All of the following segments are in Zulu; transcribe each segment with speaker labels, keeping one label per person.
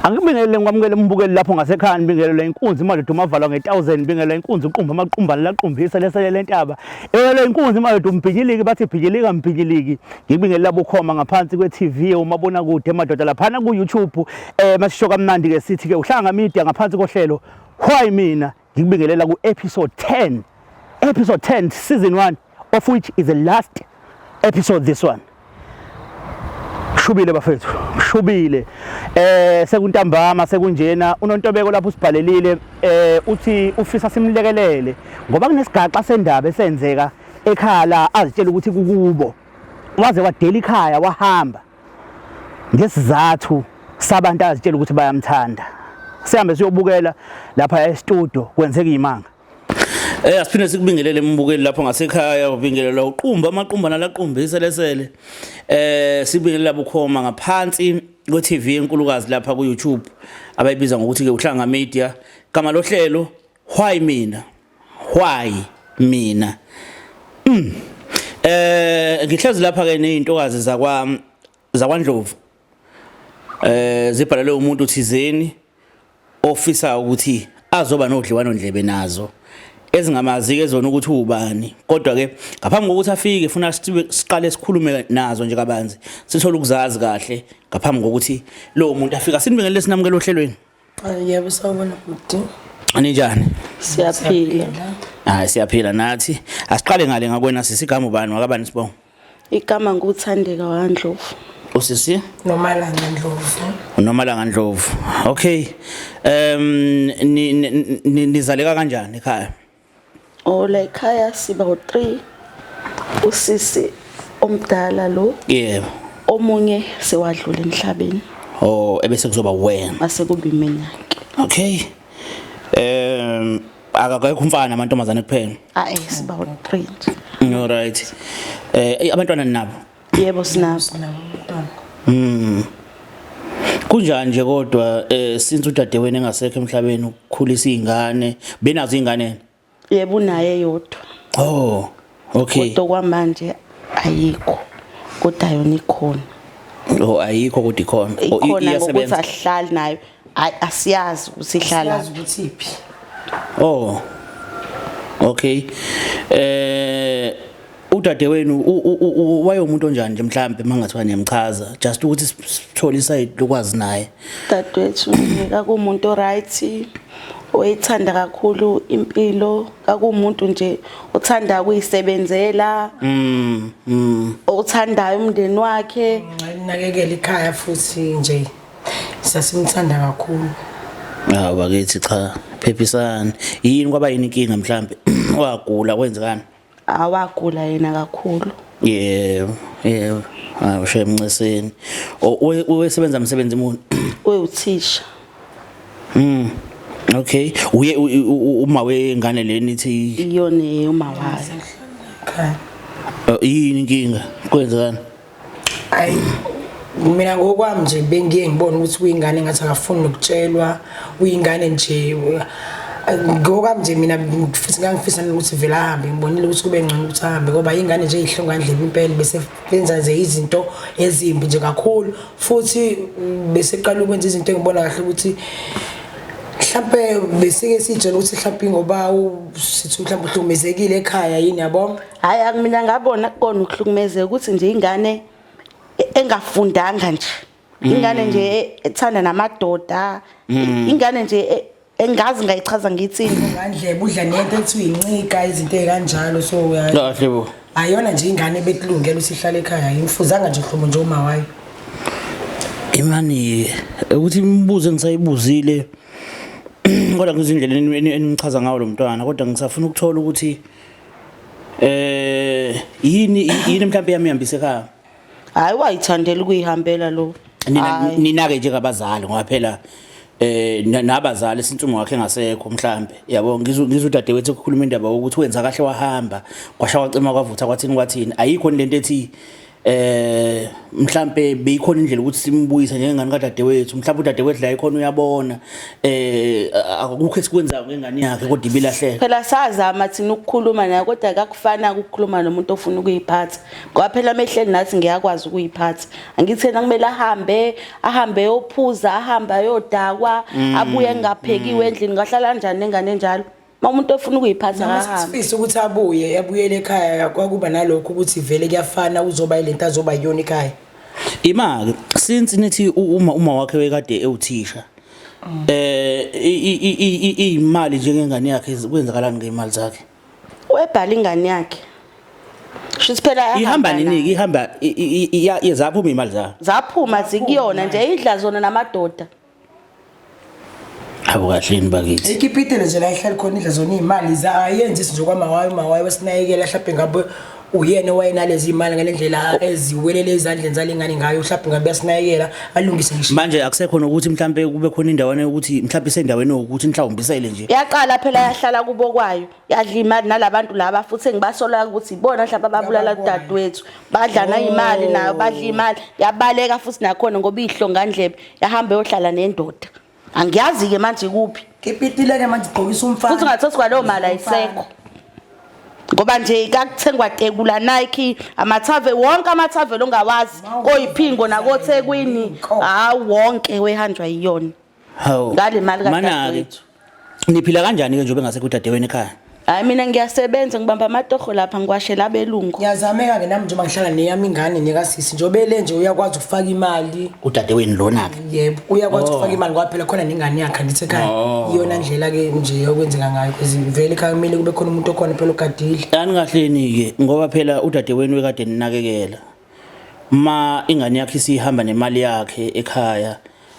Speaker 1: Angibingelele ngikwamukele umbukeli lapho ngasekhaya ngibingelele inkunzi imadoda umavalwa nge1000 ngibingelele inkunzi uqumba amaqumbana laqumbisa lesele lentaba. Yele inkunzi imadoda umbhijiliki bathi bhijilika mbhijiliki. Ngibingelele labo khoma ngaphansi kweTV umabona kude emadoda laphana ku YouTube masisho kamnandi ke sithi ke uhlanga media ngaphansi kohlelo Why Mina ngibingelela ku episode 10. Episode 10 season 1 of which is the last episode this one. Shubile bafethu shubile sekuntambama sekunjena unontobeko lapho usibhalelile uthi ufisa simlekelele ngoba kunesigaxa sendaba esenzeka ekhaya la azitshela ukuthi kukubo waze wadela ikhaya wahamba ngesizathu sabantu azitshela ukuthi bayamthanda sihambe siyobukela lapha e-studio kwenzeka imanga. Asiphinde sikubingelele umbukeli lapho ngasekhaya ubingelela uqumba amaqumbana laqumbisa lesele sibingelela bukhoma ngaphansi kwe-TV enkulukazi lapha ku YouTube abayibiza ngokuthi ke uhlanga media gama lohlelo Why Mina ngihlezi lapha ke nezintokazi zakwaNdlovu zibhalelwe umuntu thizeni ofisa ukuthi azoba nodliwano ndlebe nazo ezingamazi ke zona ukuthi ubani kodwa ke ngaphambi kokuthi afike ufuna siqale sikhulume nazo nje kabanzi sithola ukuzazi kahle ngaphambi kokuthi lo muntu afika sinibingelele sinamukela ohlelweni.
Speaker 2: Yebo sawubona budi.
Speaker 1: Aninjani?
Speaker 2: Siyaphila.
Speaker 1: Siyaphila nathi. Asiqale ngale ngakwena sisigama ubani wakabani sibonga?
Speaker 2: Igama nguthandeka waNdlovu.
Speaker 1: Usisi?
Speaker 2: Nomalanga Ndlovu.
Speaker 1: Nomalanga Ndlovu. Okay. Nizaleka kanjani ekhaya?
Speaker 2: La ekhaya siba u3 usisi omdala lo.
Speaker 1: Yebo.
Speaker 2: Omunye sewadlula emhlabeni.
Speaker 1: Ebese kuzoba wena.
Speaker 2: Mase kuba iminyaka.
Speaker 1: Okay. Akakho umfana amantombazane kuphela.
Speaker 2: Siba u3.
Speaker 1: All right. Abantwana ninabo?
Speaker 2: Yebo sinabo.
Speaker 1: Kunjani nje kodwa since udade wena engasekho emhlabeni ukukhulisa izingane benazo izingane?
Speaker 2: Yebo unaye yodwa.
Speaker 1: Okay.
Speaker 2: Kodwa kwamanje ayikho. Kodwa yona ikhona.
Speaker 1: Ayikho kodwa ikhona.
Speaker 2: Ikhona ukuthi ahlali nayo. Asiyazi ukuthi ihlala.
Speaker 3: Asiyazi ukuthi iphi.
Speaker 1: Okay. Udade wenu waye umuntu onjani nje mhlambe mangathiwa niyamchaza just ukuthi sithole iside lokwazi naye.
Speaker 2: Dadewethu akumuntu right oyithanda kakhulu impilo akumuntu nje uthanda ukuyisebenzela othandayo umndeni wakhe
Speaker 3: nakekela ikhaya futhi nje sasimthanda kakhulu.
Speaker 1: Bakithi cha phephisana yini kwaba yini inkinga mhlambe wagula kwenzekani?
Speaker 2: Awagula yena kakhulu.
Speaker 1: Yebo. Ushe emnceseni. Usebenza umsebenzi muni?
Speaker 2: Uyuthisha.
Speaker 1: Okay. Uye uma wengane leni ithi
Speaker 2: iyone uma wayo.
Speaker 1: Yini inkinga kwenzekani?
Speaker 3: Mina ngokwami nje bengiye ngibona ukuthi uyingane ngathi akafuni nokutshelwa uyingane nje ngokwami nje mina futhi ngangifisa ukuthi vela ahambe ngibonile ukuthi kube ngcono ukuthi ahambe ngoba ingane nje ihlonga ndlebe impela bese benza nje izinto ezimbi nje kakhulu futhi bese qala ukwenza izinto engibona kahle ukuthi mhlambe besike sijela ukuthi mhlambe ngoba sithi mhlambe uhlukumezekile ekhaya yini yabo.
Speaker 2: Hayi akumina ngabona kukona ukuhlukumezeka ukuthi nje ingane engafundanga nje ingane nje ethanda namadoda ingane nje engazi ngayichaza ngithini
Speaker 3: ngandlebe udla nento ethi uyincika izinto ezikanjalo so
Speaker 1: kahle bo
Speaker 3: ayona nje ingane bekulungela ukuthi ihlale ekhaya imfuzanga nje hlobo nje uma wayo
Speaker 1: imani ukuthi imibuzo engisayibuzile kodwa ngizindlela enimchaza ngawo lo mntwana kodwa ngisafuna ukuthola ukuthi yini mhlawumbe yamihambisa ekhaya.
Speaker 2: Hayi wayithandela ukuyihambela lo.
Speaker 1: Ninake nje ngabazali ngoba phela nabazali sintsuma wakhe ngasekho mhlambe yabo ngizudade wethu ukukhuluma indaba ukuthi wenza kahle wahamba kwasha wacima kwavutha kwathini ayikho lento ethi mhlambe beyikhona indlela ukuthi simbuyise njengengane kadadewethu mhlawumbe udadewethu la ikhona uyabona akukho esikwenzayo ngengane yakhe kodwa ibilahleka
Speaker 2: phela sazama thina ukukhuluma naye kodwa akakufana ukukhuluma nomuntu ofuna ukuyiphatha ngoba phela mehleli nathi ngiyakwazi ukuyiphatha angithi yena kumele ahambe yophuza ahambe ayodakwa abuye ngaphekiwe endlini ngahlala kanjani nengane enjalo umuntu ofuna ukuyiphatha akahambe
Speaker 3: sifisa ukuthi abuyele ekhaya kwakuba nalokho ukuthi vele kuyafana uzoba ilento azoba yiyona ekhaya
Speaker 1: imake since nithi uma wakhe wekade ewuthisha imali njengengane yakhe kwenzakalani ngeimali zakhe
Speaker 2: webhala ingane yakhe shithi phela
Speaker 1: ihamba niniki ihamba yezaphuma imali zakhe
Speaker 2: zaphuma zikuyona nje idla zona namadoda
Speaker 1: abo kahleni bakithi
Speaker 3: ikipitele nje la ihlala khona idla zona imali ayenzi nje kwamawayi wesinayekela mhlawumbe ngabe uyena wayenalezi imali ngalendlela eziwelele ezandleni zalingani ngayo mhlawumbe ngabe yasinayekela alungise ngisho
Speaker 1: manje akusekho nokuthi mhlawumbe kube khona indawana ukuthi mhlawumbe isendaweni ukuthi mhlawumbisele nje
Speaker 2: yaqala phela yahlala kubo kwayo yadla imali nalabantu laba futhi engibasola ukuthi ibona mhlawumbe ababulala udadewethu badlana imali nayo badla imali yabaleka futhi nakhona ngoba ihlongandlebe yahamba yohlala nendoda angiyazi ke manje kuphi
Speaker 3: kipitile ke manje igqokisa umfana
Speaker 2: futhi ungathothi kwalo mali ayisekho ngoba nje kakuthengwa tekula Nike amathave wonke amathave longawazi koyiphingo nakoThekwini wonke wehanjwa yiyona
Speaker 1: hawo
Speaker 2: ngale mali kadadewethu
Speaker 1: niphila kanjani ke njengoba ngasekho udadewenu ekhaya
Speaker 2: hayi mina ngiyasebenza ngibamba amatoho lapha ngiwashela abelungu
Speaker 3: ngiyazameka ke nami njengoba ngihlala neyami ingane nekasisi njengoba le nje uyakwazi ukufaka imali
Speaker 1: udadewenu lona ke
Speaker 3: yebo uyakwazi ukufaka imali ngoba phela khona nengane yakhe andithi ekhaya iyona ndlela ke nje yokwenzeka ngayo vele ekhaya kumele kube khona umuntu okhona phela ogadile
Speaker 1: ani kahleni ke ngoba phela udadewenu wekade ninakekela ingane yakhe isihamba nemali yakhe ekhaya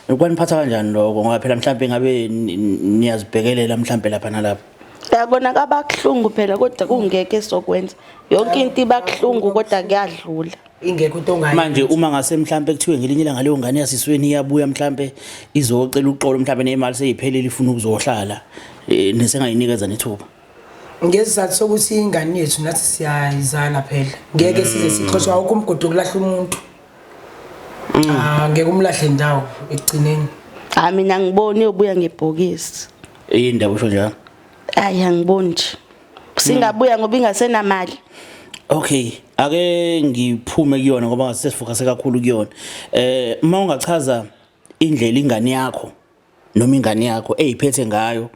Speaker 1: ukwaniphatha kanjani lokho ngoba phela mhlawumbe ngabe niyazibhekelela mhlawumbe lapha nalapha
Speaker 2: yabona kabakuhlungu phela kodwa kungeke sokwenza yonke into ibakuhlungu kodwa kuyadlula
Speaker 3: ingekho into ongayi
Speaker 1: manje uma ngase mhlawumbe kuthiwe ngelinye ilanga leyo ngane yasisweni iyabuya mhlawumbe izocela uxolo mhlawumbe nemali seyiphelele ifuna ukuzohlala nesengayinikeza nethuba
Speaker 3: ngesizathu sokuthi ingane yethu nathi siyayizana phela ngeke size sixoshwa awukho umgodo kulahla umuntu ngeke umlahle ndawo egcineni
Speaker 2: mina ngibona uyobuya ngebhokisi
Speaker 1: indaba usho njalo
Speaker 2: hayi angiboni nje singabuya ngoba ingasenamali
Speaker 1: okay ake ngiphume kuyona ngoba ngasesifocus kakhulu kuyona uma ungachaza indlela ingane yakho noma ingane yakho eziphethe ngayo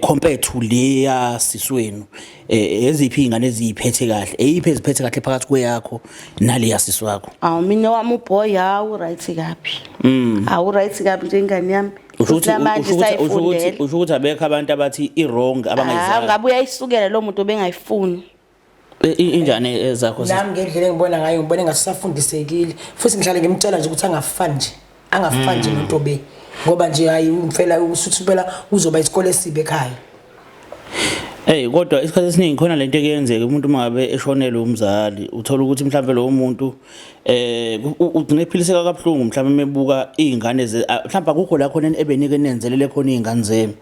Speaker 1: compared to leya siswenu eziphi ingane eziphethe kahle eyiphi eziphethe kahle phakathi kweyakho nale yasisi wakho
Speaker 2: mina wami uboy hawu right kapi hawu right kapi njengane yami
Speaker 1: usho ukuthi abekho abantu abathi i-wrong abangayizayo
Speaker 2: ngabe uyayisukela lo muntu obengayifuni
Speaker 1: injane ezakho
Speaker 3: nami ngendlela engibona ngayo ngibona engasafundisekile futhi ngihlale ngimtshela nje ukuthi angafani nje noNtobe ngoba nje hayi umfela usuthi phela uzoba isikole esibe ekhaya
Speaker 1: kodwa isikhathi esiningi khona lento ekuyenzeka umuntu mangabe eshonelwe umzali uthola ukuthi mhlawumbe lo muntu ugcine ephiliseka kabuhlungu mhlawumbe mebuka izingane mhlawumbe akukho la khona ebenike nenzelele khona izingane zenu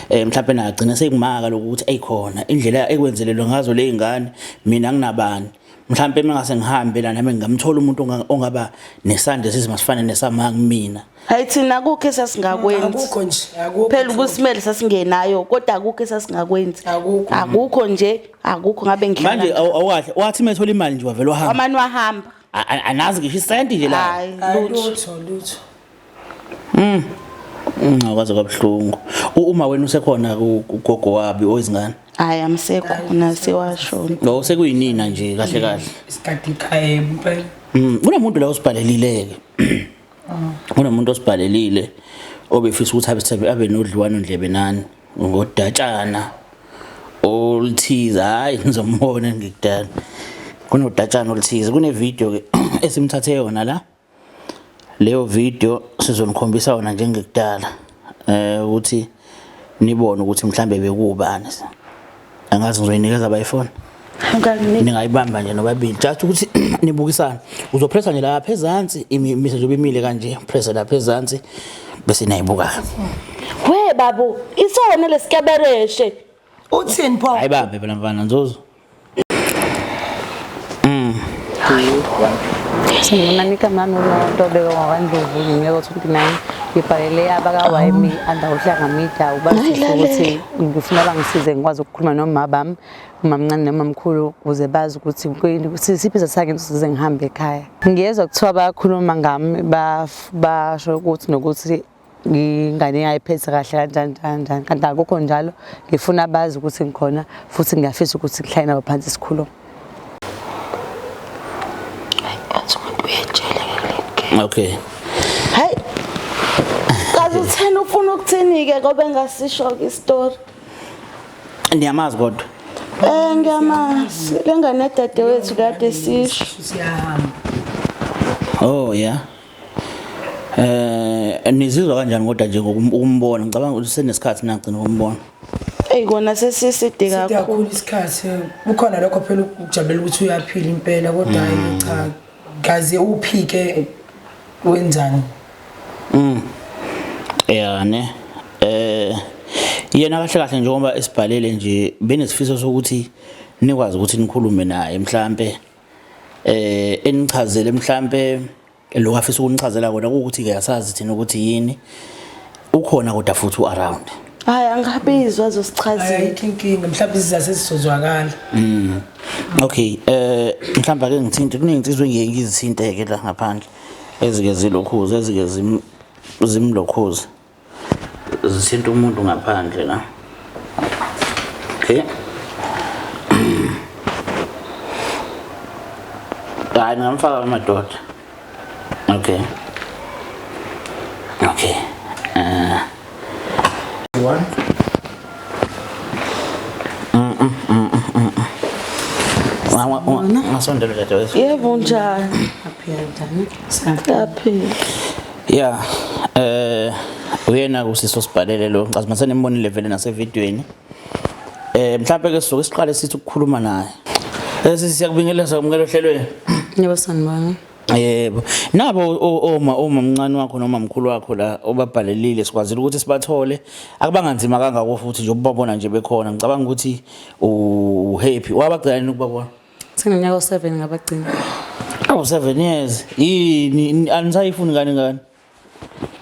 Speaker 1: mhlawumbe nagcina sekumaka lokuthi ayikhona indlela ekwenzelelwe ngazo le izingane mina nginabani mhlawumbe mengase ngihambe la nami ngamthola umuntu ongaba nesande sizimasifane nesama kumina
Speaker 2: hayi thina akukho esasingakwenza
Speaker 3: akukho nje akukho
Speaker 2: phela ukusimele sasingenayo kodwa akukho esasingakwenza akukho nje akukho ngabe ngihlala
Speaker 1: manje awukahle wathi methola imali nje wavela wahamba
Speaker 2: amani wahamba
Speaker 1: anazi ngisho isenti nje la
Speaker 2: hayi
Speaker 3: lutho
Speaker 1: ngakwazi kabuhlungu uma wena usekhona ugogo wabi oyizingane
Speaker 2: hayi amsekho nasewashona
Speaker 1: lo sekuyinina nje kahle kahle
Speaker 3: isikhathi ekhaya impela
Speaker 1: kunomuntu la osibhalelileke kunomuntu osibhalelile obefisa ukuthi abe nodliwano ndlebe nani ngodatshana olithize hayi ngizombona ngikudala kunodatshana olithize kune video ke esimthathe yona la leyo video sizonikhombisa yona njengekudala ukuthi nibone ukuthi mhlambe bekubani angazi ngizoyinikeza abayifona ningayibamba nje nobabili just ukuthi nibukisana uzopressa nje lapha ezantsi imise nje bemile kanje press lapha ezantsi bese nayibuka
Speaker 2: we babu isona lesikebereshe
Speaker 3: uthini pho
Speaker 1: ayibambe phela mfana nzozo
Speaker 4: Sinanika mami uNontobeko ngakwaNdlovu ngiyeka 29 ngibhalele abaka-YME under uhlanga media ubasise ukuthi ngifuna bangisize ngikwazi ukukhuluma noma bami umamncane nomamkhulu ukuze bazi ukuthi sisiphi sakhe size ngihambe ekhaya. Ngiyezwa kuthiwa bayakhuluma ngami basho ukuthi nokuthi ingane ngayiphethe kahle kanjani kanti akukho njalo. Ngifuna bazi ukuthi ngikhona futhi ngiyafisa ukuthi ngihlale nabo phansi isikhulumo.
Speaker 1: Okay.
Speaker 2: Hayi. Kaze uthena ufuna ukuthini ke ngoba engasisho istory.
Speaker 1: Ndiyamazi kodwa.
Speaker 2: Ngiyamazi. Lengane dadewethu kade sisho.
Speaker 3: Siyahamba.
Speaker 1: Oh yeah. Nizizwa kanjani kodwa nje ngokumbona? Ngicabanga ukuthi senesikhathi nagcina ukumbona.
Speaker 2: Kona sesiside kakhulu.
Speaker 3: Kakhulu isikhathi. Bukhona lokho phela ukujabulela ukuthi uyaphila impela kodwa hayi cha. Gaze uphike wenzani?
Speaker 1: Yeah ne. Yena kahle njengoba esibhalele nje benesifiso sokuthi nikwazi ukuthi nikhulume naye mhlambe enichazele mhlambe lo afisa ukunichazela kona ukuthi ke yasazi thina ukuthi yini ukhona kodwa futhi uaround.
Speaker 2: Hayi angabizwa azosichazela.
Speaker 3: Inkinga mhlawumbe sizasizozwakala.
Speaker 1: Okay mhlawumbe ake ngithinte kunengizwe ngeke ngizithinteke la ngaphandle ezike zilokhuza ezike zimlokhuza zithinta umuntu ngaphandle la. Okay. Hayi ngamfaka amadoda. Okay. Okay. One. Ngasondela dadewethu.
Speaker 2: Yebo njani? Saphila.
Speaker 1: Yeah. Uyena kusiso sibhalele lo ngicazima senembonile vele nasevidweni. Mhlawumbe ke sizoke siqale sithi ukukhuluma naye. Siyakubingeleza kumkelo ohlelweni.
Speaker 4: Yebo sanibona.
Speaker 1: Yebo. Nabo oma mncane wakho noma mkhulu wakho la obabhalelile sikwazile ukuthi sibathole. Akubanganzima kangako futhi nje ubabona nje bekhona. Ngicabanga ukuthi happy. Wabagcina ukubabona.
Speaker 4: Senginyaka 7 ngabagcina.
Speaker 1: 7 years. Yini anisayifuni ngani?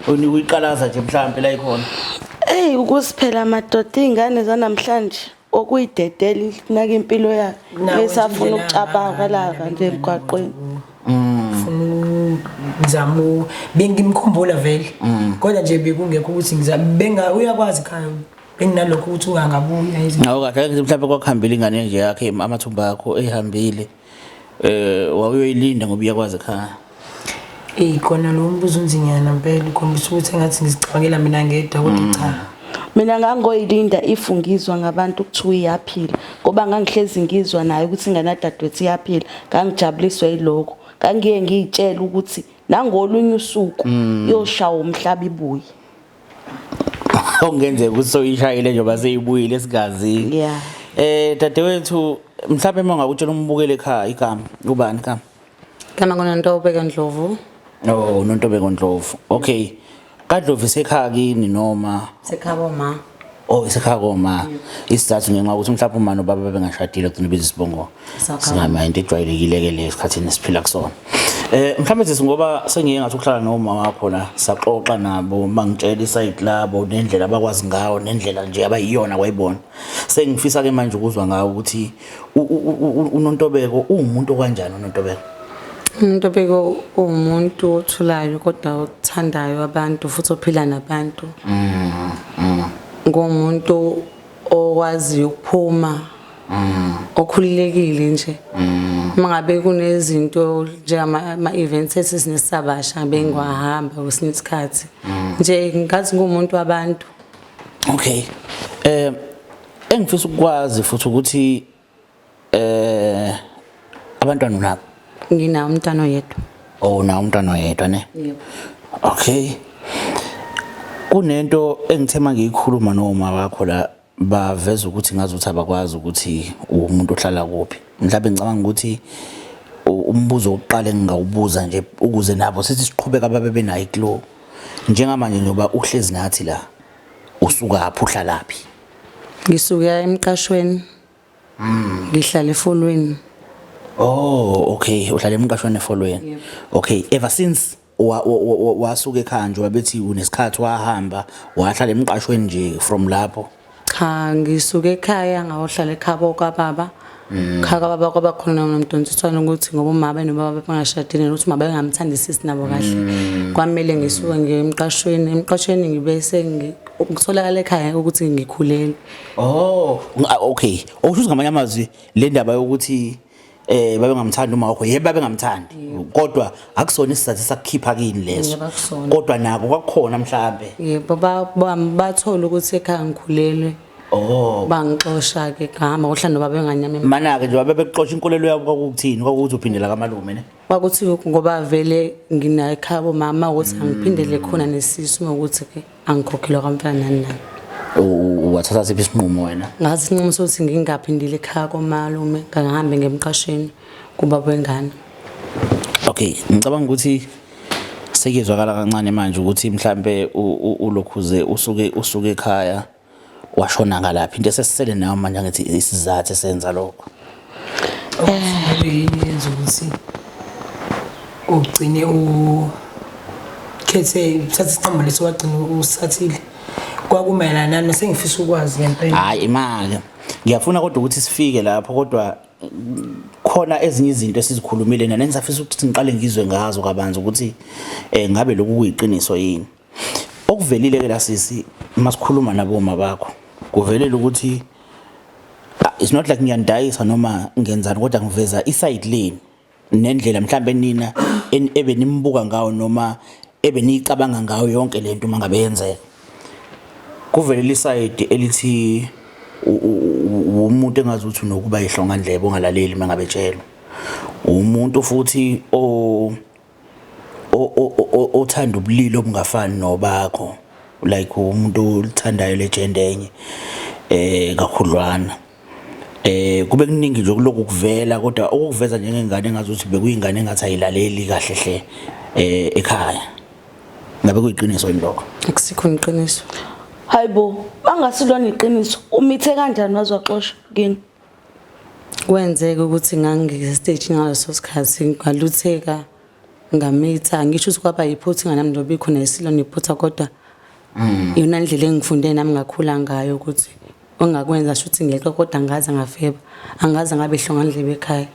Speaker 1: Uyiqalaza nje mhlawumbe la ikhona.
Speaker 2: Ukusiphela amadoda ingane zanamhlanje okuyidedela naka impilo yakhe esafuna ukucabanga la kanje emgwaqweni.
Speaker 3: Ufuna ngizama bengimkhumbula vele kodwa nje bekungekho ukuthi ngizama uyakwazi ekhaya benginalokho ukuthi ungangabuya izinto.
Speaker 1: Hawu kahle mhlawumbe kwakuhambile ingane nje yakhe amathumba akho ehambile wawuyoyilinda ngoba uyakwazi ekhaya.
Speaker 3: Khona lo mbuzo unzinyana impela ukhombisa ukuthi engathi ngizicabangela mina ngedwa kodwa cha.
Speaker 2: Mina ngangoyilinda ifungizwa ngabantu ukuthi uyaphila ngoba ngangihlezi ngizwa naye ukuthi ingane dadwethu iyaphila ngangijabuliswa yiloko ngangiye ngiyitshela ukuthi nangolunye usuku yoshawa umhlaba ibuye.
Speaker 1: Ongenzeka ukuthi soyishayile nje baseyibuyile esigazini.
Speaker 2: Yeah.
Speaker 1: Dadewethu mhlawumbe mangakutshela umbukele ekhaya igama ubani igama?
Speaker 4: Kana kuNontobeko Ndlovu.
Speaker 1: No, Nontobeko Ndlovu. Okay. KaDlovu isekhaya kini noma
Speaker 4: Sekhabo ma.
Speaker 1: Oh, isekhaya koma. Isizathu ngenxa ukuthi mhlawumbe uma nobaba bengashadile kugcina bezisibongo. Singama into ejwayelekile ke le sikhathini esiphila kusona. Mhlawumbe sithi ngoba sengiye ngathi ukuhlala noma wakho la saxoxa nabo mangitshela iside labo nendlela abakwazi ngawo nendlela nje abayiyona kwayibona. Sengifisa ke manje ukuzwa ngawo ukuthi uNontobeko umuntu kanjani uNontobeko?
Speaker 4: uNontobeko umuntu othulayo kodwa othandayo abantu futhi ophila nabantu. Ngomuntu owazi ukuphuma. Okhululekile nje. Mangabe kunezinto nje ama events esinesabasha bengwahamba kwesinye isikhathi. Nje ngathi ngumuntu wabantu.
Speaker 1: Okay. Engifisa ukwazi futhi ukuthi abantwana nabo
Speaker 4: Ngina umntana oyedwa.
Speaker 1: Oh, na umntwana oyedwa ne?
Speaker 4: Yebo.
Speaker 1: Okay. Kunento engithema ngiyikhuluma noma wakho la baveza ukuthi ngazuthi abakwazi ukuthi umuntu ohlala kuphi. Mhlawumbe ngicabanga ukuthi umbuzo oqale engingawubuza nje ukuze nabo sithi siqhubeka babe benayo iklo. Njengamanje njoba uhlezi nathi la usuka apho uhlalaphi?
Speaker 4: Ngisuka emqashweni. Ngihlala efolweni.
Speaker 1: Oh, okay, uhlala emqashweni efolweni.
Speaker 4: Yep.
Speaker 1: Okay, ever since wasuka ekhaya nje wabethi unesikhathi wahamba wahlala emqashweni nje from lapho.
Speaker 4: Cha ngisuke ekhaya ngawohlala ekhaya kababa. Khaya kababa kwaba khona nomdonsiswana ukuthi ngoba umama nobaba bangashadile ukuthi uma bengamthandisisi nabo kahle. Kwamele ngisuke emqashweni ngibese ngitholakala ekhaya ukuthi ngikhulele.
Speaker 1: Oh, okay. Okusho ngamanye amazwi le ndaba yokuthi babe ngamthandi uma wakho yebo babe ngamthandi kodwa akusona isizathu sakukhipha kini leso
Speaker 4: Yebo, akusona.
Speaker 1: kodwa nako kwakukhona mhlambe
Speaker 4: Yebo bathola ukuthi ekhaya ngikhulelwe.
Speaker 1: oh
Speaker 4: Bangixosha ke ngahamba ngohlala nobaba enganyama.
Speaker 1: mana ke nje babe bexoxa inkolelo yabo kwakuthini kwakuthi uphindela kamalume ne
Speaker 4: Kwakuthi ngoba vele ngina ekhaya bomama ukuthi angiphindele khona nesisu ukuthi ke angikhokhelwa kamfana nani.
Speaker 1: wathatha siphi isinqumo wena
Speaker 4: Ngathi sinqumo sokuthi ngingaphindile ekhaya komalume ngihambe ngemqashweni kuba wengane.
Speaker 1: okay ngicabanga ukuthi sekuzwakala kancane manje ukuthi mhlambe ulokhuze usuke ekhaya washona ngalaphi into esesisele nayo manje ngathi isizathu esenza lokho
Speaker 3: yenza ukuthi ugcine ukhethe uthatha isinqumo leso wagcina usathile kwakumayelana nani sengifisa ukwazi ngempela
Speaker 1: hayi imali ngiyafuna kodwa ukuthi sifike lapho kodwa khona ezinye izinto esizikhulumile nanenza afisa ukuthi ngiqale ngizwe ngazo kabanzi ukuthi ngabe lokhu kuyiqiniso yini okuvelile ke la sisi masikhuluma naboma bakho kuvelela ukuthi it's not like ngiyandayisa noma ngenzani kodwa ngiveza iside lane nendlela mhlambe nina ebe nimbuka ngawo noma ebe nicabanga ngayo yonke lento mangabe yenzeka kuvelela iside elithi umuntu engazuthi nokuba ihlonga ndlebe ongalaleli mangabe tshelwa umuntu futhi othanda ubulilo obungafani nobakho like umuntu olithandayo legend enye kakhulwana kube kuningi nje kuloko kuvela kodwa okuveza njengengane engazuthi bekuyingane engathi ayilaleli kahle hle ekhaya ngabe kuyiqiniso indoko
Speaker 4: Akusikho iqiniso.
Speaker 2: Hayibo bangasilona iqiniso umithe kanjani wazoxoxa kini
Speaker 4: Kwenzeke ukuthi ngangike stage ngaleso sikhathi ngalutheka ngamitha ngisho ukuthi kwaba yiphutha nganami ndobe khona isilona iphutha kodwa yona indlela engifunde nami ngakhula ngayo ukuthi ongakwenza shuthi ngeke kodwa ngaze ngafeba angaze ngabe hlonga ndlebe ekhaya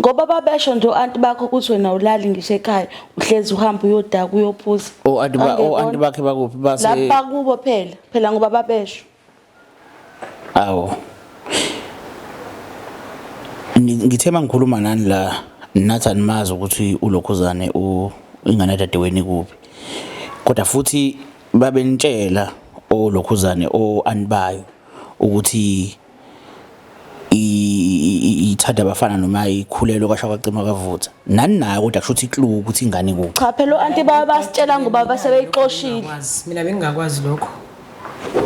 Speaker 2: ngoba babesho nje anti bakho ukuthi wena ulali ngisho ekhaya uhlezi uhamba uyodaka uyophuza
Speaker 1: anti bakhe bakuphi base
Speaker 2: lapha kubo phela ngoba babesho
Speaker 1: awu ngithema ngikhuluma nani la nathi animazi ukuthi ulokhuzane ingane dadewenu kuphi kodwa futhi babenitshela olokhuzane anibayo ukuthi ithanda abafana noma ikhulelo kasha kwacima kavutha nani nayo kodwa kusho ukuthi clue ukuthi ingane kuphi
Speaker 2: cha phela anti basitshela ngoba basebeyixoshile
Speaker 3: mina bengingakwazi lokho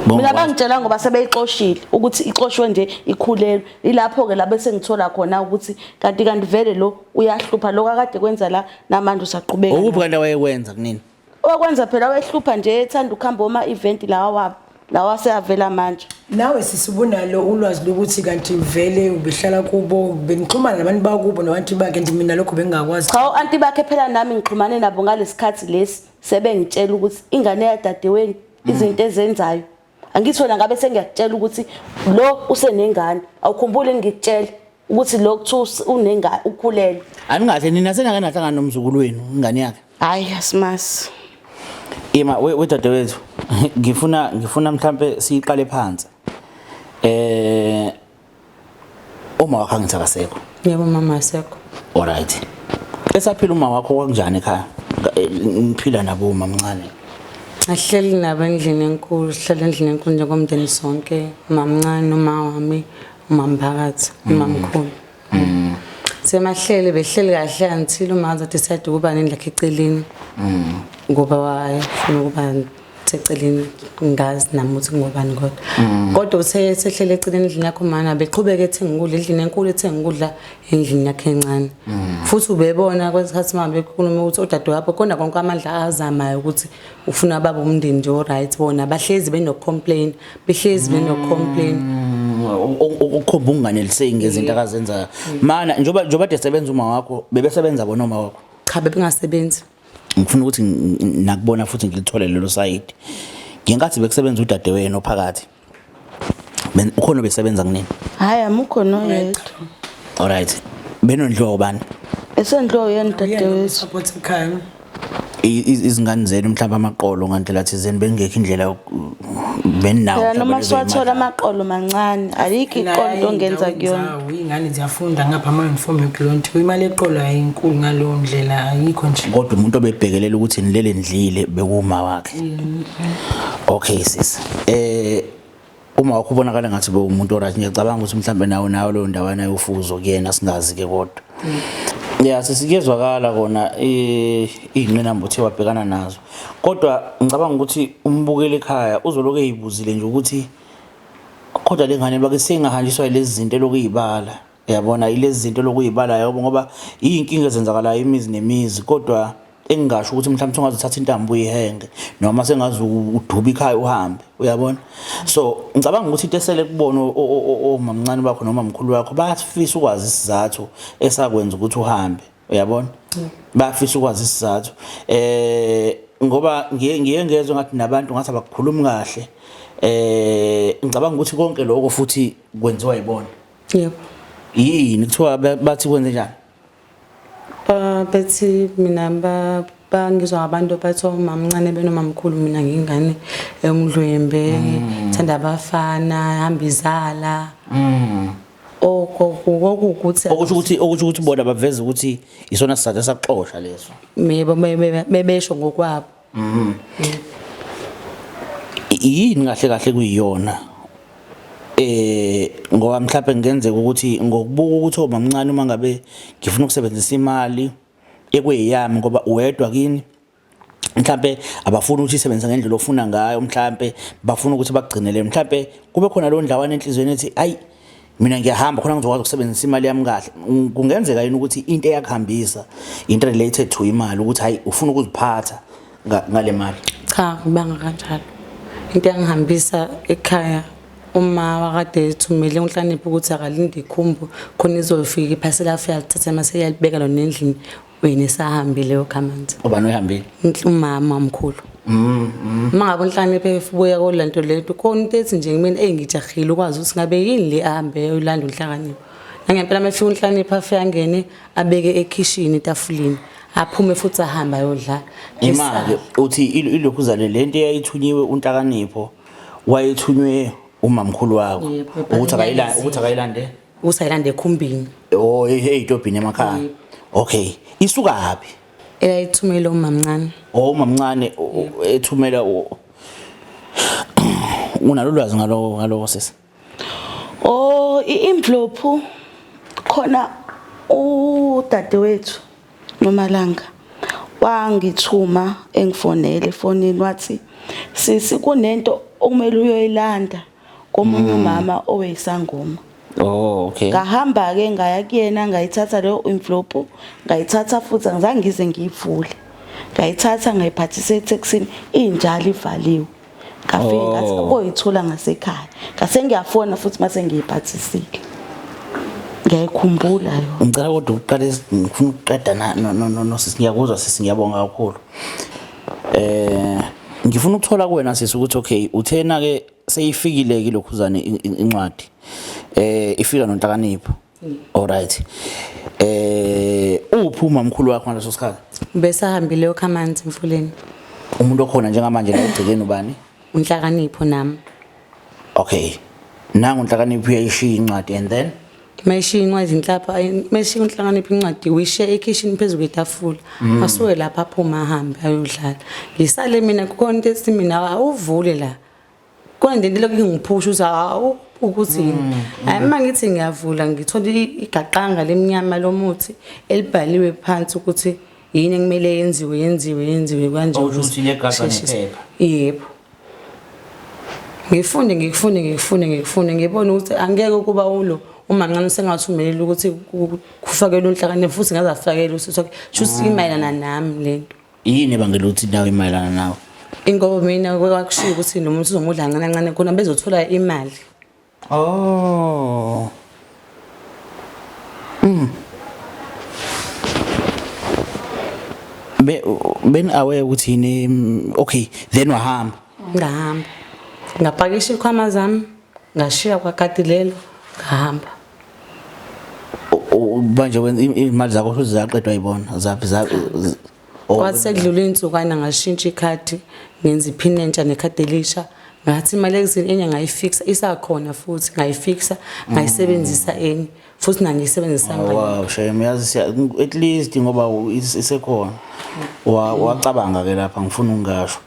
Speaker 2: mina bangitshela ngoba sebeyixoshile ukuthi ixoshwe nje ikhulelwe ilapho ke la bese ngithola khona ukuthi kanti vele lo uyahlupha lokho akade kwenza la namanje usaqhubeka
Speaker 1: ukuphi kanti wayekwenza kunini
Speaker 2: okwenza phela wehlupha nje ethanda ukuhamba oma event lawa seyavela manje
Speaker 3: nawe sisubunalo ulwazi lokuthi kanti vele ubehlala kubo benixhumana nabantu bakubo nabantu bakhe nje mina lokho bengingakwazi
Speaker 2: cha anti bakhe phela nami ngixhumane nabo ngalesikhathi lesi sebengitshela ukuthi ingane yadadewenu izinto ezenzayo angithi wena ngabe sengiyakutshela ukuthi lo usenengane awukhumbuli ngikutshela ukuthi lo kuthi unengane ukhulele
Speaker 1: aningahle nina sengahlangana nomzukulu wenu ingane yakhe
Speaker 2: hayi asimasi
Speaker 1: ima wedadewethu ngifuna mhlambe siqale phansi uma wakho angithakasekho
Speaker 4: yebo mama asekho
Speaker 1: alright esaphila uma wakho kanjani ekhaya ngiphila nabo mamncane
Speaker 4: ahleli nabo endlini enkulu sihlala endlini enkulu njengomndeni sonke mamncane uma wami umamphakathi umamkhulu semahlele behleli kahle until uma decide ukuba nendlakhe eceleni ngoba wayefuna ukuba seceleni ngazi nami ukuthi ngobani kodwa usehlele eceleni endlini yakho mana beqhubeka ethenga ukudla endlini enkulu ethenga ukudla endlini yakhe encane futhi ubebona kwesikhathi manje bekhuluma ukuthi odade wakho kona konke amandla azamayo ukuthi ufuna baba umndeni nje alright bona bahlezi benocomplain behlezi benocomplain
Speaker 1: ukukhomba unganeliseki ngezinto akazenzayo mana njoba de sebenza uma wakho bebesebenza bona uma wakho
Speaker 4: cha bebengasebenzi
Speaker 1: ngifuna ukuthi nakubona futhi ngilithole lelo side ngenkathi bekusebenza udade wena ophakathi ukhona besebenza kunini
Speaker 2: hayi amukho noyedwa
Speaker 1: alright benondlo bani
Speaker 2: esendlo yena dadewethu
Speaker 3: support ekhaya
Speaker 1: izingane zenu mhlawumbe amaqolo ngandlela thizeni bengekho indlela benawo
Speaker 2: phela noma siwathola amaqolo mancane alikho iqolo ongenza kuyona
Speaker 3: ingane ziyafunda ngapha ama-uniform yokulonto imali eqolo ayinkulu ngalowo ndlela ayikho nje
Speaker 1: kodwa umuntu obebhekelela ukuthi nilele ndlile bekuma wakhe okay sis uma wakho ubonakala ngathi bewumuntu orathi ngiyacabanga ukuthi mhlambe nawo lo ndawana yofuzo kuyena singazi ke kodwa yeah sesikezwakala kona ingqinamba uthi wabhekana nazo kodwa ngicabanga ukuthi umbukele ekhaya uzoloke eyibuzile nje ukuthi kodwa lengane bake singahanjiswa lezi zinto lokuyibala yabona ilezi zinto lokuyibala yabo ngoba iyinkinga ezenzakalayo imizi nemizi kodwa engisho ukuthi mhlawumbe ungazothatha intambo uyihenge noma sengazi uduba ikhaya uhambe uyabona so ngicabanga ukuthi into esele kubona omamncane bakho noma mkhulu wakho bayafisa ukwazi isizathu esakwenza ukuthi uhambe uyabona bayafisa ukwazi isizathu ngoba ngiye ngezwe ngathi nabantu ngathi abakukhulumi kahle ngicabanga ukuthi konke lokho futhi kwenziwa yibona
Speaker 4: yebo
Speaker 1: yini kuthiwa bathi kwenze njani
Speaker 4: bethi mina bangizwa abantu bathi umamncane benomamkhulu mina ngingane engidlwembe thanda abafana hamba izala okuthi
Speaker 1: okusho ukuthi bona baveza ukuthi isona sizathu saxoxa leso
Speaker 4: mebo bebesho ngokwabo
Speaker 1: yini kahle kuyiyona ngoba mhlawumbe ngenzeka ukuthi ngokubuka ukuthi omamncane uma ngabe ngifuna ukusebenzisa imali ekweyami ngoba uwedwa kini mhlawumbe abafuna ukuthi isebenza ngendlela ofuna ngayo mhlawumbe bafuna ukuthi bakugcinele mhlawumbe kube khona lo ndawana enhlizweni ethi ayi mina ngiyahamba khona ngizokwazi ukusebenzisa imali yami kahle kungenzeka yini ukuthi into eyakuhambisa into related to imali ukuthi hayi ufuna ukuziphatha ngale mali
Speaker 4: cha ngibanga kanjalo into engihambisa ekhaya uma wakade ethumele uNhlanipho ukuthi akalinde ikhumbu khona izofika iphasela afika lithatha mase yalibeka lona endlini wena esahambile yoKhamanzi
Speaker 1: ubani uyihambile
Speaker 4: umama omkhulu mangabe uNhlanipho efubuya kolanto lento khona into ethi nje mina engijahile ukwazi ukuthi ngabe yini le ahambe uyolanda uNhlakanipho ngempela mafika uNhlanipho afika ngene abeke ekitchen etafuleni aphume futhi ahamba ayodla
Speaker 1: imali uthi ilokhu uzale lento eyayithunyiwe uNhlakanipho wayethunywe umamkhulu wakho ukuthi akayilande
Speaker 4: usayilande ekhumbini
Speaker 1: eyitobhini emakhaya okay isuka hapi
Speaker 4: eyayithumele umamncane
Speaker 1: umamncane ethumela unalolwazi ngalo sisi
Speaker 2: i-envelope khona udadewethu noMalanga wangithuma engifonele efonini wathi sisi kunento okumele uyoyilanda komunye umama oweyisangoma
Speaker 1: okay
Speaker 2: ngahamba ke ngaya kuyena ngayithatha leyo envelope ngayithatha futhi angizange ngize ngiyivule ngayithatha ngayiphathisa eTexini injalo ivaliwe ngafika ngathi oyithola ngasekhaya ngase ngiyafona futhi mase ngiyiphathisile ngiyayikhumbula yo
Speaker 1: ngicela kodwa uqale ngifuna ukuqeda no sisiyakuzwa sisiyabonga kakhulu ngifuna ukuthola kuwena sisi ukuthi okay uthena ke seyifikile kilokhuzane incwadi ifika noNhlakanipho alright uphuma umkhulu wakho ngaleso sikhathi
Speaker 4: besahambile yoKhamanzi emfuleni
Speaker 1: umuntu okhona njengamanje la egcekeni ubani
Speaker 4: uNhlakanipho nami
Speaker 1: okay nangu uNhlakanipho uyayishiya incwadi and then
Speaker 4: mayishiya incwadi inhlapha mayishiya uNhlakanipho incwadi wishe ekitchen phezulu kwetafula asuke lapha aphuma ahambe ayodlala ngisale mina kukhona into ethi mina awuvule la konke into lokhu ngiphusha uza ukuthi hayi mangithi ngiyavula ngithola igaqanga lemnyama lomuthi elibhaliwe phansi ukuthi yini ekumele yenziwe kanje
Speaker 1: ukuthi legaqa nephepha
Speaker 4: yebo ngifunde ngibona ukuthi angeke kuba ulo uMancane usengathumelela ukuthi kufakelwe uNhlakanipho futhi ngaze afakele usitho shuthi imayelana nami lento
Speaker 1: yini bangela ukuthi indawo imayelana nawe
Speaker 4: ingoba mina kwakushiya ukuthi lo muntu uzomudla kancane khona bezothola imali
Speaker 1: Oh. Ben aware ukuthi yini okay then wahamba.
Speaker 4: Ngahamba. Ngapakisha ikhwama zami, ngashiya kwakati lelo, ngahamba.
Speaker 1: Manje wenza imali zakho futhi zaqedwa yibona zaphi
Speaker 4: Kwathi sekudlula insukwana ngashintsha ikhadi, ngenza iphini entsha nekhadi elisha. Ngathi imali ekuzini enye ngayifixa isakhona futhi ngayifixa, ngayisebenzisa enye futhi nangiyisebenzisa manje.
Speaker 1: Wow, shame yazi at least ngoba isekhona. Wacabanga ke lapha ngifuna ungasho.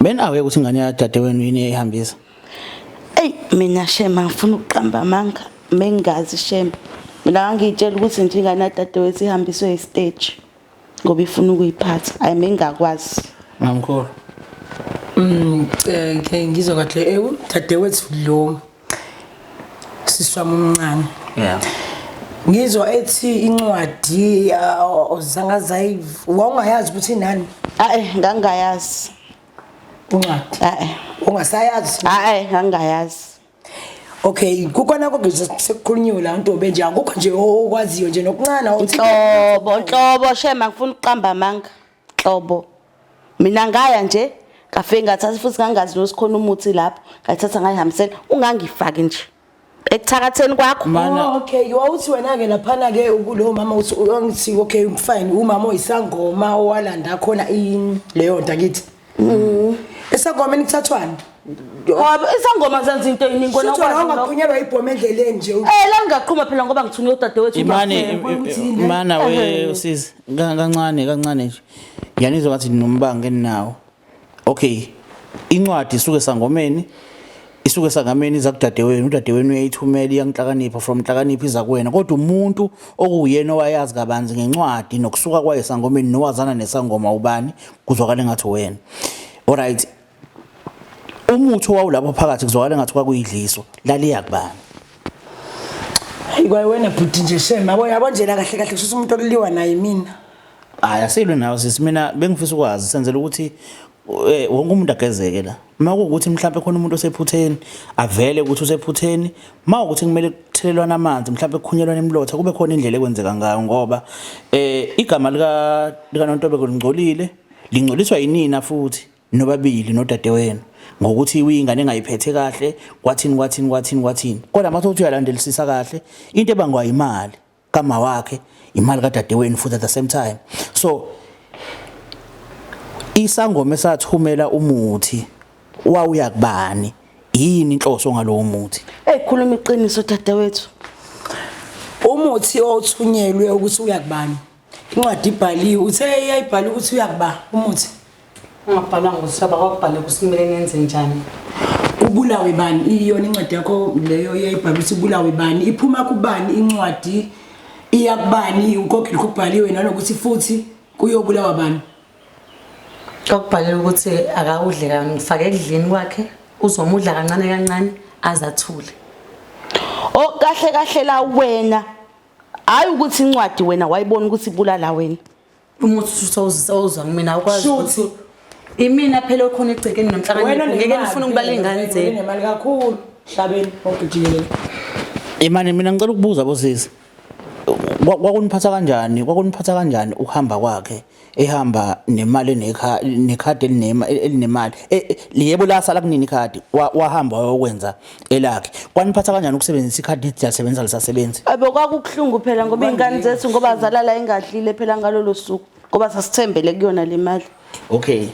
Speaker 1: Ben awe ukuthi ingane yadadewenu yini ehambisa.
Speaker 2: Ey mina shema ngifuna ukuqamba amanga mengazi shema. Mina ngitshela ukuthi nje ingane yadadewethu ihambiswe istage ngoba ifuna ukuyiphatha. Ayi mengakwazi.
Speaker 1: Mamkhulu.
Speaker 3: Ke ngizwa kahle dadewethu lo siswami umncane.
Speaker 1: Yeah.
Speaker 3: Ngizwa ethi incwadi ozangazayi ungayazi ukuthi nani
Speaker 2: Ngangayazi.
Speaker 3: Incwadi. Ungasayazi?
Speaker 2: Ngangayazi.
Speaker 3: Okay, kukhona konke sekukhulunyiwe la nto benje akukho nje okwaziyo nje nokuncana
Speaker 2: Nhlobo shema ngifuna ukuqamba amanga. Nhlobo. Mina ngaya nje kafe ngathatha futhi ngangazi nosikhona umuthi lapho ngathatha ngayihambisela ungangifaki nje ekuthakatheni kwakho.
Speaker 3: Okay, wawuthi wena ke laphana ke kulo mama uthi ungithi okay fine umama oyisangoma owalanda khona leyo nto akithi. Esangoma nikuthathwana.
Speaker 2: Isangoma zenza into eyiningi kona
Speaker 3: kwazi ungaphunyelwa ibhomu endleleni nje.
Speaker 2: La ngaqhuma phela ngoba ngithunywe udadewethu.
Speaker 1: Imana we usisi kancane nje. Yanizwa ngathi nombango eninawo. Okay. Incwadi isuke sangomeni. Isuke sangameni zakudadewenu, udadewenu uyayithumela iyangihlakanipha from Nhlakanipha iza kuwena. Kodwa umuntu okuyena owayazi kabanzi ngencwadi nokusuka kwaye sangomeni nowazana nesangoma ubani kuzwakala ngathi wena. Alright. Umuthi wawulapha phakathi kuzwakala ngathi kwakuyidliso laliya kubani.
Speaker 3: Hayi kwaye wena bhuti nje shema yabo nje la kahle kusho umuntu okuliwa naye mina.
Speaker 1: Asilwe nawo sisi mina bengifisa ukwazi senzela ukuthi wonke umuntu agezeke la. Makuwukuthi mhlawumbe khona umuntu osephutheni avele ukuthi usephutheni, mawukuthi kumele kuthelelwana amanzi mhlawumbe kukhunyelwana imlotha kube khona indlela ekwenzeka ngayo ngoba igama lika Nontobeko lingcolile, lingcoliswa yinina futhi nobabili nodadewenu ngokuthi uyingane engayiphethe kahle kwathini. Kodwa mase uthi uyalandelisisa kahle into ebangwa imali kama wakhe, imali kadadewenu futhi at the same time. So isangoma esathumela umuthi wawuya kubani yini inhloso ngalowo muthi?
Speaker 2: Khuluma iqiniso dadewethu.
Speaker 3: Umuthi othunyelwe ukuthi uya kubani? Incwadi ibhaliwe uthe yayibhala ukuthi uya kuba umuthi.
Speaker 4: Ungabhala ngosaba kwakubhale kusimele nenze njani.
Speaker 3: Ubulawe bani iyona incwadi yakho leyo yayibhala ukuthi ubulawe bani iphuma kubani incwadi iyakubani unkokho kubhaliwe nanokuthi futhi kuyobulawa bani.
Speaker 4: Kokubhalela ukuthi akawudle kani ngifake edlini kwakhe uzomudla kancane azathule.
Speaker 2: Kahle la wena hayi ukuthi incwadi wena wayibona ukuthi ibulala wena.
Speaker 4: Umuthi usawuzwa kumina ukwazi ukuthi imina phela khona egcekeni noNhlakanipha ngeke ngifune ukubala ingane nje
Speaker 3: nemali kakhulu hlabeni ogijikelele.
Speaker 1: Imani mina ngicela ukubuza bosisi. Kwakuniphatha kanjani ukuhamba kwakhe ehamba nemali nekhadi elinemali liyebo lasala kunini ikhadi wahamba wayokwenza elakhe kwaniphatha kanjani ukusebenzisa ikhadi lithi liyasebenza lisasebenza?
Speaker 2: Kwakuhlungu phela ngoba ingane zethu ngoba zalala engadlile phela ngalolo suku ngoba sasithembele kuyona le mali.
Speaker 1: Okay.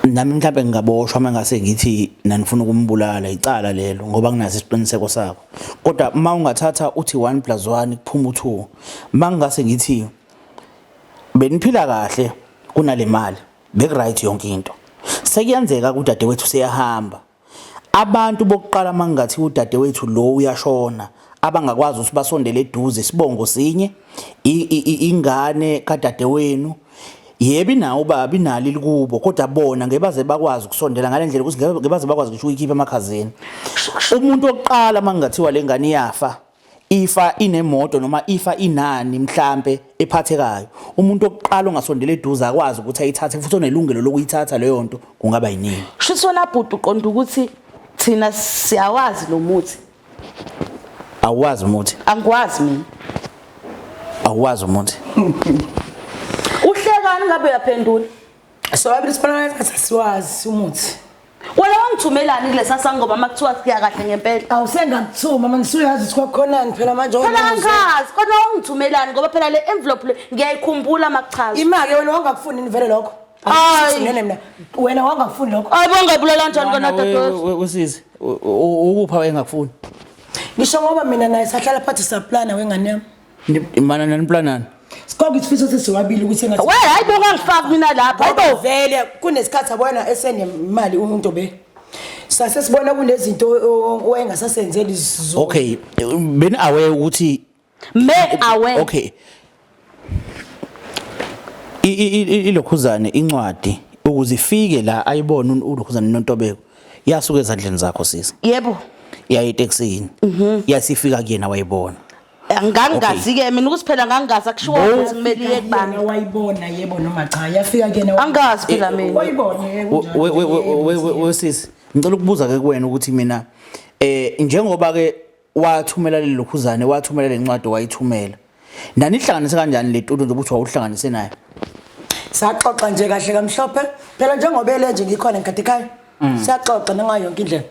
Speaker 1: Nami mhlawumbe ngingaboshwa mangase ngithi nanifuna ukumbulala icala lelo ngoba kunazo isiqiniseko sakho. Kodwa mawungathatha uthi 1 + 1 kuphuma u2. Mangase ngithi beniphila kahle kunale mali. Bekuright yonke into. Sekuyenzeka udadewethu seyahamba. Abantu bokuqala mangathi udadewethu lo uyashona abangakwazi ukuthi basondele eduze sibongo sinye ingane kadadewenu. Yebi nawo baba inali likubo kodwa bona ngebaze bakwazi ukusondela ngalendlela ukuthi ngebaze bakwazi ukuthi uyikhiphe emakhazeni. Umuntu oqala mangathiwa lengane iyafa ifa inemoto noma ifa inani mhlambe ephathekayo. Umuntu oqala ongasondela eduze akwazi ukuthi ayithathe futhi onelungelo lokuyithatha leyo nto kungaba yinini.
Speaker 2: Shisona bhuti uqonda ukuthi thina siyawazi lo muthi.
Speaker 1: Awazi umuthi.
Speaker 2: Angikwazi mina.
Speaker 1: Awazi umuthi.
Speaker 2: Uhlekani ngabe uyaphendula?
Speaker 3: So abili sibona ngathi siwazi umuthi.
Speaker 2: Wena wangithumelani kulesa sangoba makuthiwa siya kahle ngempela?
Speaker 3: Awusengakuthuma manje suyazi ukuthi kwakhonani phela manje
Speaker 2: Phela angazi kodwa wangithumelani ngoba phela le envelope le ngiyayikhumbula makuchaza.
Speaker 3: imali wena wangakufuni nivele lokho.
Speaker 2: Hayi.
Speaker 3: Mina wena wangakufuni lokho.
Speaker 2: Hayi bongabulala kanjani kona dadewethu?
Speaker 1: Wesizwe ukupha wengakufuni.
Speaker 3: Ngisho ngoba mina naye sahlala phathi saplana wengane yami.
Speaker 1: Imana naniplanana.
Speaker 3: Sikonke isifiso sesiwabili ukuthi engathi
Speaker 2: We hayi bongangifaki mina lapha.
Speaker 3: hayibo vele kunesikhathi abona esenemali umuntu be. Sase sibona kunezinto owayengasasenzeli izizo.
Speaker 1: Okay, beni aware ukuthi
Speaker 2: Me awe.
Speaker 1: okay. Ilokhuzane incwadi ukuze ifike la ayibona ulokhuzane noNtobeko yasuka ezandleni zakho sisi.
Speaker 2: Yebo.
Speaker 1: Yaye taxini. Yasifika kuyena wayibona.
Speaker 2: Angangazi ke mina ukuthi phela ngangazi akushiwo ukuthi kumele iye kubani.
Speaker 3: Wayibona yebo noma cha yafika kuyena.
Speaker 2: Angazi phela mina.
Speaker 3: Wayibona
Speaker 1: Wesisi ngicela ukubuza ke kuwena ukuthi mina njengoba ke wathumela lelokhuzane wathumela lencwadi wayithumela nanihlanganise kanjani le nto ukuthi wawuhlanganise naye
Speaker 3: saxoxa nje kahle kamhlophe phela njengoba ele nje ngikhona ngikade ekhaya siyaxoxa nangayo yonke indlela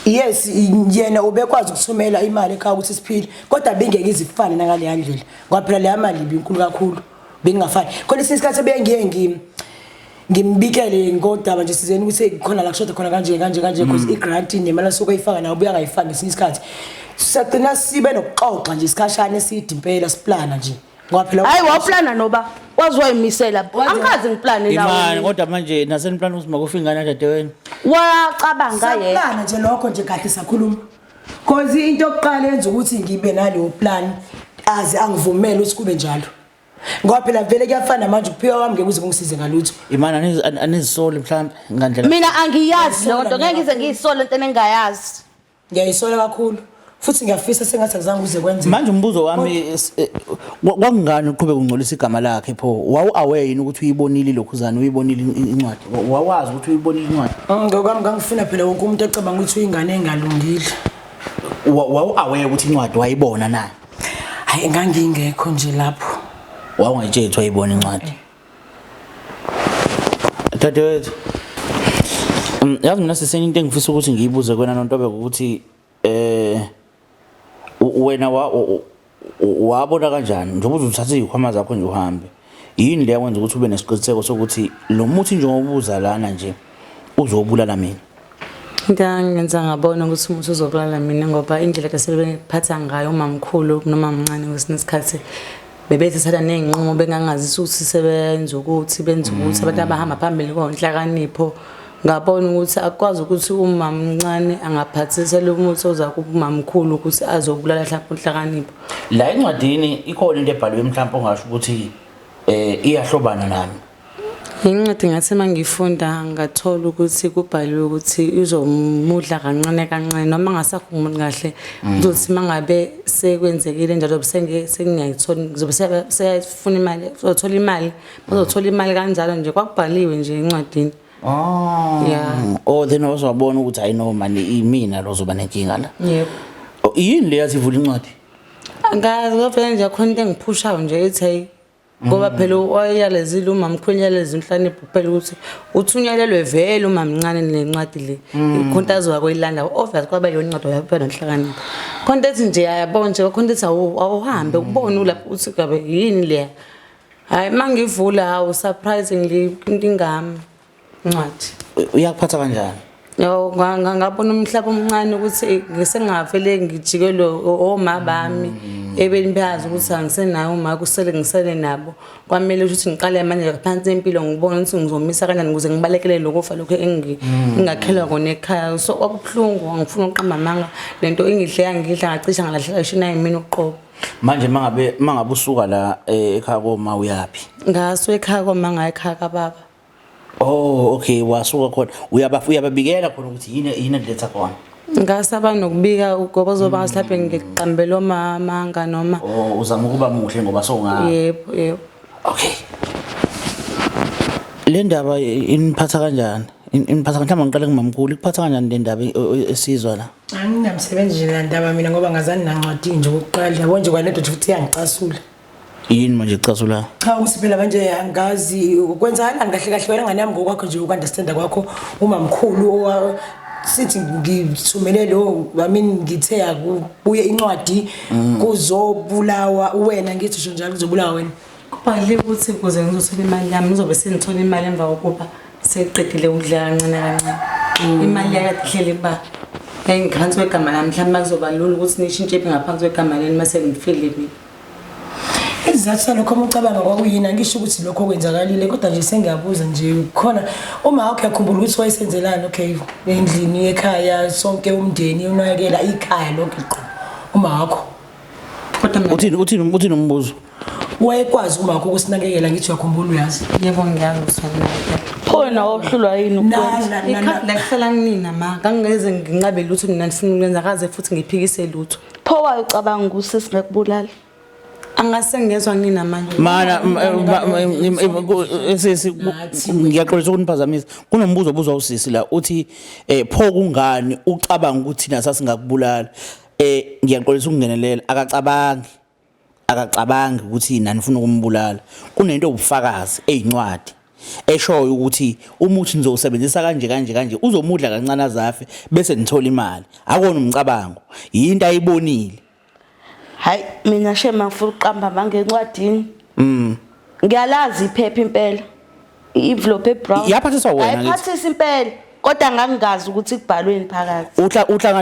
Speaker 3: yes yena ubekwazi ukuthumela imali ekhaya ukuthi siphile kodwa bengeke izifane nangale yandlela ngoba phela le mali ibinkulu kakhulu bengingafani khona isikhathi bengiye ngimbikele ngodaba nje sizeni ukuthi khona la kushoda khona kanje because igrant nemali soke ayifaka nayo buya ngayifaki ngesinye isikhathi sacina sibe nokuxoxa nje isikhashana eside impela siplana nje ngoba phela
Speaker 2: Hayi waplana noba waziwayimisela angazi ngiplane lawo.
Speaker 1: imali kodwa manje naseniplan ukuthi makufika ngane dadewena
Speaker 2: Wacabanga yena.
Speaker 3: saplana nje lokho nje kade sakhuluma because into yokuqala yenza ukuthi ngibe naleyo plan azi angivumele ukuthi kube njalo ngoba phela vele kuyafana manje ukuphiwa kwami ngeke uze kungisize ngalutho
Speaker 1: imali anizisole mhlawumbe ngandlela
Speaker 2: Mina angiyazi lo nto ngeke ngize ngiyisole into enengayazi.
Speaker 3: ngiyayisola kakhulu futhi ngiyafisa sengathi akuzange uze kwenze
Speaker 1: manje umbuzo wami kwakungani uqhubeka ungcolisa igama lakhe pho wawu aware yini ukuthi uyibonile lokhuzane uyibonile incwadi wawazi ukuthi uyibonile incwadi
Speaker 3: ngokwami ngangifuna phela wonke umuntu ecabanga ukuthi uyingane engalungile
Speaker 1: wawu aware ukuthi incwadi wayibona na
Speaker 3: hayi ngangingekho nje lapho
Speaker 1: wawungayitshela wayibona incwadi dadewethu yazi mina siseni into engifisa ukuthi ngiyibuze kwena noNtobeko ukuthi wena wabona kanjani njengoba uzuthatha izikhwama zakho nje uhambe yini le yakwenza ukuthi ube nesiqiniseko sokuthi lo muthi njengoba ubuza lana nje uzobulala mina
Speaker 4: Ngenza ngabona ukuthi umuntu uzobulala mina ngoba indlela esebephatha ngayo umamkhulu noma mncane kwesinye isikhathi bebethi sada nenqomo bengangazisa ukuthi sebenza ukuthi benza ukuthi abantu abahamba phambili konhlakanipho ngabona ukuthi akwazi ukuthi uma mncane angaphathisela umuntu oza kuba mkhulu ukuthi azobulala mhlawumbe unhlakanipho
Speaker 1: la encwadini ikhona into ebhalwe mhlawumbe ongasho ukuthi iyahlobana nami
Speaker 4: Incwadi ngathi mangifunda ngathola ukuthi kubhaliwe ukuthi uzomudla kancane noma ngasakho umuntu kahle uzothi mangabe sekwenzekile njalo sengiyayithola ngizobe seyafuna imali uzothola imali kanjalo nje kwakubhaliwe nje encwadini.
Speaker 1: Oh then wazobona ukuthi I know mani imina lozoba nenkinga la.
Speaker 4: Yebo.
Speaker 1: Yini le yathi ivula incwadi?
Speaker 4: Angazi ngoba nje khona into engiphushayo nje ethi ngoba phela wayalezile umamkhulu yalezi inhlanipho phela ukuthi uthunyelelwe vele umamncane lencwadi le ikhontazo wakwelanda obvious kwaba yona incwadi yaphela enhlakanipho khona ethi nje yabona nje khona ethi awuhambe ubone lapho uthi kabe yini le hayi mangivula hawo surprisingly into ingami incwadi
Speaker 1: uyakuphatha kanjani?
Speaker 4: Yo ngabona umhlaba omncane ukuthi ngisengavele ngijikelwe oma bami ebeliphaza ukuthi angisenayo uma kusele ngisele nabo kwamele ukuthi ngiqale manje phansi empilo ngibona ukuthi ngizomisa kanjani ukuze ngibalekele lokufa lokho engingakhelwa kona ekhaya so kwakubuhlungu ngifuna uqamba amanga lento engidleka ngidla ngacisha ngalahleka shina yimini uqobo
Speaker 1: manje mangabe usuka la ekhaya koma uyapi
Speaker 4: ngaso ekhaya koma ngayikhaya kababa.
Speaker 1: Oh okay wasuka khona uyababikela khona ukuthi yini letha khona
Speaker 4: ngasaba nokubika ngoba zoba ngasilaphe ngiqambela omama noma
Speaker 1: uzama ukuba muhle ngoba songa
Speaker 4: yebo
Speaker 1: okay le ndaba iniphatha kanjani Imphatha mhlawumbe ngiqale ngimamkhulu ikuphatha kanjani le ndaba esizwa la?
Speaker 3: Anginamsebenzi nje la ndaba mina ngoba ngazani nancwadi nje okokuqala yabo nje kwalento nje futhi iyangicasula.
Speaker 1: Yini manje icasula?
Speaker 3: Cha usiphela manje angazi ukwenzakalani kahle kahle wena ngane yami ngokwakho nje ukunderstand kwakho umamkhulu sithi ngithumele lo ngithe akubuye incwadi kuzobulawa wena ngithi sho njalo kuzobulawa wena.
Speaker 4: Kubhadle ukuthi ukuze ngizothola imali yami ngizobe sengithola imali emva kokuba seqedile ukudla kancane kancane. Imali yakade ihleli ba ngiphansi kwegama lami mhlawumbe kuzoba lula ukuthi nishintshe ngaphansi kwegama leni mase ngifile mina.
Speaker 3: Isizathu salokho umucabanga kwakuyini ngisho ukuthi lokho kwenzakalile kodwa nje sengiyabuza nje khona uma wakho yakhumbula ukuthi wayesenzelani okay endlini ekhaya sonke umndeni unakekela ikhaya lonke qo uma wakho
Speaker 4: Kodwa
Speaker 1: uthini umbuzo?
Speaker 3: wayekwazi uma wakho ukusinakekela ngithi uyakhumbula uyazi.
Speaker 4: yebo ngiyazi usana.
Speaker 2: Khona ohlulwa yini ukwenza?
Speaker 4: Ikhadi lakuhlala kunina ma ngangeze nginqabe lutho mina ngifuna ukwenza kaze futhi ngiphikise lutho.
Speaker 2: Pho wayecabanga ukuthi singakubulala?
Speaker 4: Angase ngezwe nina manje.
Speaker 1: Mana ngiyaxolisa ukuniphazamisa. Kunombuzo obuzwa usisi la uthi pho kungani ucabanga ukuthi thina sasingakubulala? Ngiyaxolisa ukungenelela akacabangi ukuthi nani ufuna ukumbulala. Kunento obufakazi ezincwadi eshoyo ukuthi umuthi nizowusebenzisa kanje uzomudla kancane azafe bese nithola imali. Akona umcabango. Yinto ayibonile.
Speaker 2: Hayi mina shema ngifuna uqamba mangencwadini. Ngiyalazi iphepha impela. I-envelope ebrown.
Speaker 1: Yaphathiswa wena ngithi.
Speaker 2: Ayiphathisa impela. Kodwa ngangingazi ukuthi kubhalweni phakathi.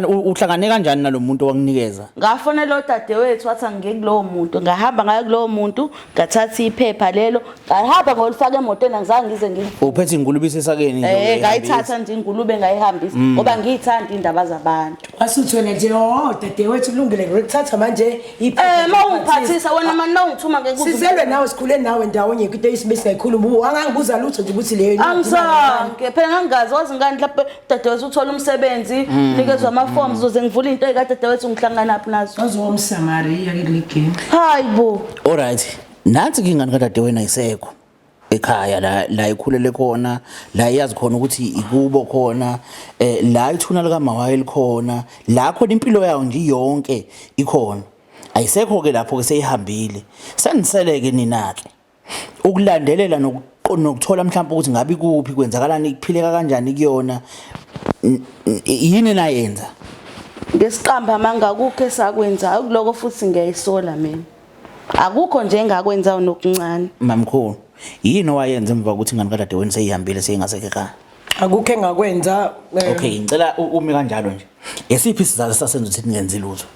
Speaker 1: Uhlangane kanjani nalomuntu owakunikeza?
Speaker 2: Ngafonela udadewethu wathi angike kulowo muntu, ngahamba ngaye kulowo muntu, ngathatha iphepha lelo, ngahamba ngolifaka emotweni angizange ngize ngilifune.
Speaker 1: Uphethe ingulube isesakeni nje.
Speaker 2: Ngayithatha nje ingulube ngayihambisa ngoba ngiyithanda indaba zabantu.
Speaker 3: Wasuthi wena nje dadewethu kulungile ngikuthatha manje iphepha.
Speaker 2: Mawungiphathisa wena manje nawungithuma ngekuthi
Speaker 3: sizelwe nawe sikhule nawe ndawonye into esibesingayikhuluma wangangibuza lutho nje ukuthi leyo
Speaker 2: angizange phela ngangazi wazi ngani lapho dadewethu uthola umsebenzi nikezwe ama forms zoze ngivula into ekadadewethu ngihlangana naphi nazo
Speaker 3: azomsamaria kulegame.
Speaker 2: hayibo
Speaker 1: alright nathi ingane kadadewena isekho ekhaya la ikhulele khona la iyazi khona ukuthi ikubo khona la ithuna lika mawayeli khona la khona impilo yawo nje yonke ikhona ayisekho ke lapho ke seyihambile seniseleke ninake ukulandelela nokuthola mhlawumbe ukuthi ngabe kuphi kwenzakalani kuphileka kanjani kuyona yini nayenza
Speaker 2: ngesiqamba manga kukho esakwenza akuloko futhi ngiyayisola mina akukho nje engakwenza nokuncane
Speaker 1: mamkhulu yini owayenza emva ukuthi ingane kadadewenu seyihambile seyingasekho ekhaya
Speaker 3: akukho engakwenza
Speaker 1: okay ngicela umi kanjalo nje esiphi isizathu sasenza ukuthi ningenzi lutho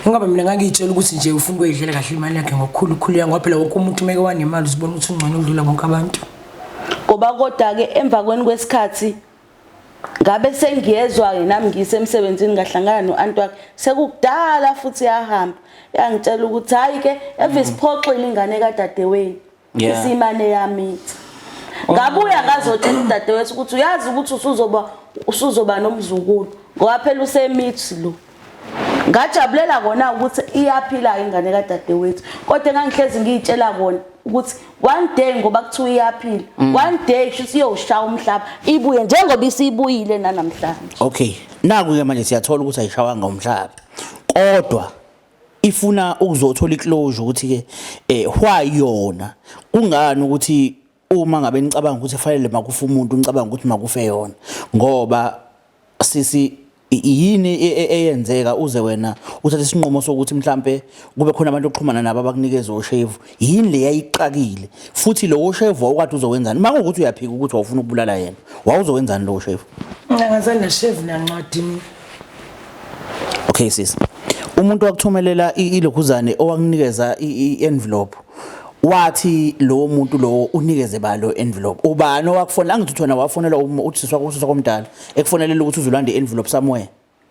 Speaker 3: ngoba mina ngangitshela ukuthi nje ufuna ukuyidlela kahle imali yakhe ngokukhulu ngoba phela wonke umuntu umeke wanemali uzibona ukuthi ungcono ukudlula bonke abantu
Speaker 2: ngoba kodwa ke emva kwesikhathi ngabe sengiyezwa nami ngisemsebenzini ngahlangana noanti wakhe sekukudala futhi yahamba yangitshela ukuthi hayi ke evisiphoxile ingane kadadewenu isimane yamithi ngabuya ngazotshela udadewethu ukuthi uyazi ukuthi usuzoba nomzukulu ngoba phela usemithi lo ngajabulela kona ukuthi iyaphila ingane kadadewethu kodwa ngangihlezi ngiyitshela kona ukuthi one day ngoba kuthiwa iyaphila one day shithi iyoshaya umhlaba ibuye njengoba isibuyile namhlanje
Speaker 1: okay naku ke manje siyathola ukuthi ayishawanga umhlaba kodwa ifuna ukuzothola iclosure ukuthi ke why yona kungani ukuthi uma ngabe nicabanga ukuthi fanele makufa umuntu nicabanga ukuthi makufe yona ngoba sisi yini eyenzeka uze wena uthathe isinqumo sokuthi mhlambe kube khona abantu oxhumana nabo abakunikeza oshevu yini le yayiqakile futhi lo oshevu awukade uzowenzani makuthi uyaphika ukuthi awufuna ukubulala yena wawuzowenzani lo oshevu
Speaker 3: ngazani na chef nancwadi
Speaker 1: okay sis umuntu wakuthumelela ilokhuzane owakunikeza i-envelope wathi lo muntu lo unikeze balo envelope ubani owakufonela ngithi wena wafonela uthi usiswa komdala ekufonelela ukuthi uzolanda envelope somewhere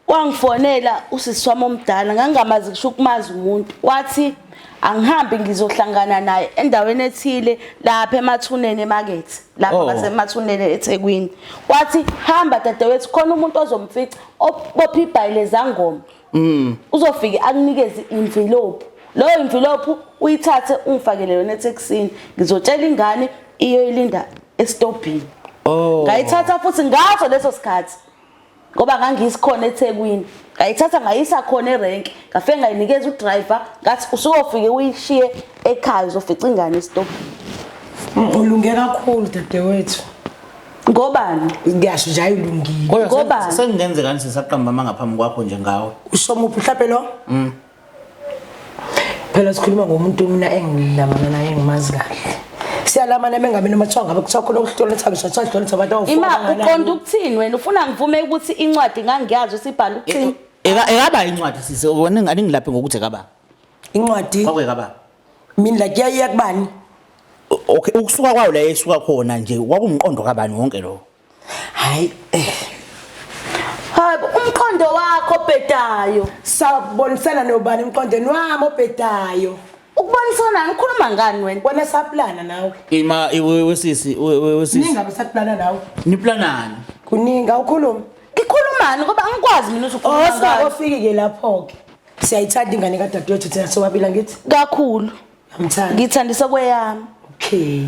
Speaker 2: wangifonela usisi wami omdala ngangamazi kusho ukumazi umuntu wathi angihambi ngizohlangana naye endaweni ethile lapha emathuneni emarket lapha basemathuneni eThekwini wathi hamba dadewethu khona umuntu ozomfica obopha ibhayile zangoma uzofika akunikeze envelope lo envelope uyithathe ungifakele yona eThekwini ngizotshela ingane iyoyilinda estopini ngayithatha futhi ngaso leso sikhathi ngoba ngangisikhona eThekwini ngayithatha ngayisa khona erenki ngafike ngayinikeza udriver ngathi usukofike uyishiye ekhaya uzofica ingane stop
Speaker 3: ulunge kakhulu dadewethu
Speaker 2: ngobani
Speaker 3: ngiyasho nje ayilungile
Speaker 1: kodwa sengenzeka kanti sisaqamba mangaphambi kwakho nje ngawe
Speaker 3: usomuphi mhlawumbe lo phela sikhuluma ngomuntu mina engilamana naye engimazi kahle siyalamana bengabe nomathwa ngabe kuthiwa khona ukuhlola thabisha tshadlona thabantu awufuna
Speaker 2: ima uqonda ukuthini wena ufuna ngivume ukuthi incwadi ngangiyazi usibhala ukuthini
Speaker 1: ekaba incwadi sise wena ngilaphe ngokuthi ekaba
Speaker 3: incwadi
Speaker 1: kwakekaba
Speaker 3: mina la kuyayiya kubani
Speaker 1: okay ukusuka kwawo la esuka khona nje kwakumqondo kabani wonke lo
Speaker 3: hayi
Speaker 2: hayi umqondo wakho obhedayo
Speaker 3: sabonisana nobani umqondweni wami obhedayo
Speaker 2: ukubonisana ngikhuluma ngani
Speaker 3: wena saplana nawe
Speaker 1: ima wesisi
Speaker 3: ningabe saplana nawe
Speaker 1: niplanani
Speaker 3: kuninga ukhuluma
Speaker 2: ngikhulumani ngoba angikwazi mina ukukhuluma
Speaker 3: osingakofiki ke lapho ke siyayithanda ingane kadadewethu thina sobabili ngithi
Speaker 2: kakhulu
Speaker 3: amthanda
Speaker 2: ngithandisa kweyami
Speaker 3: okay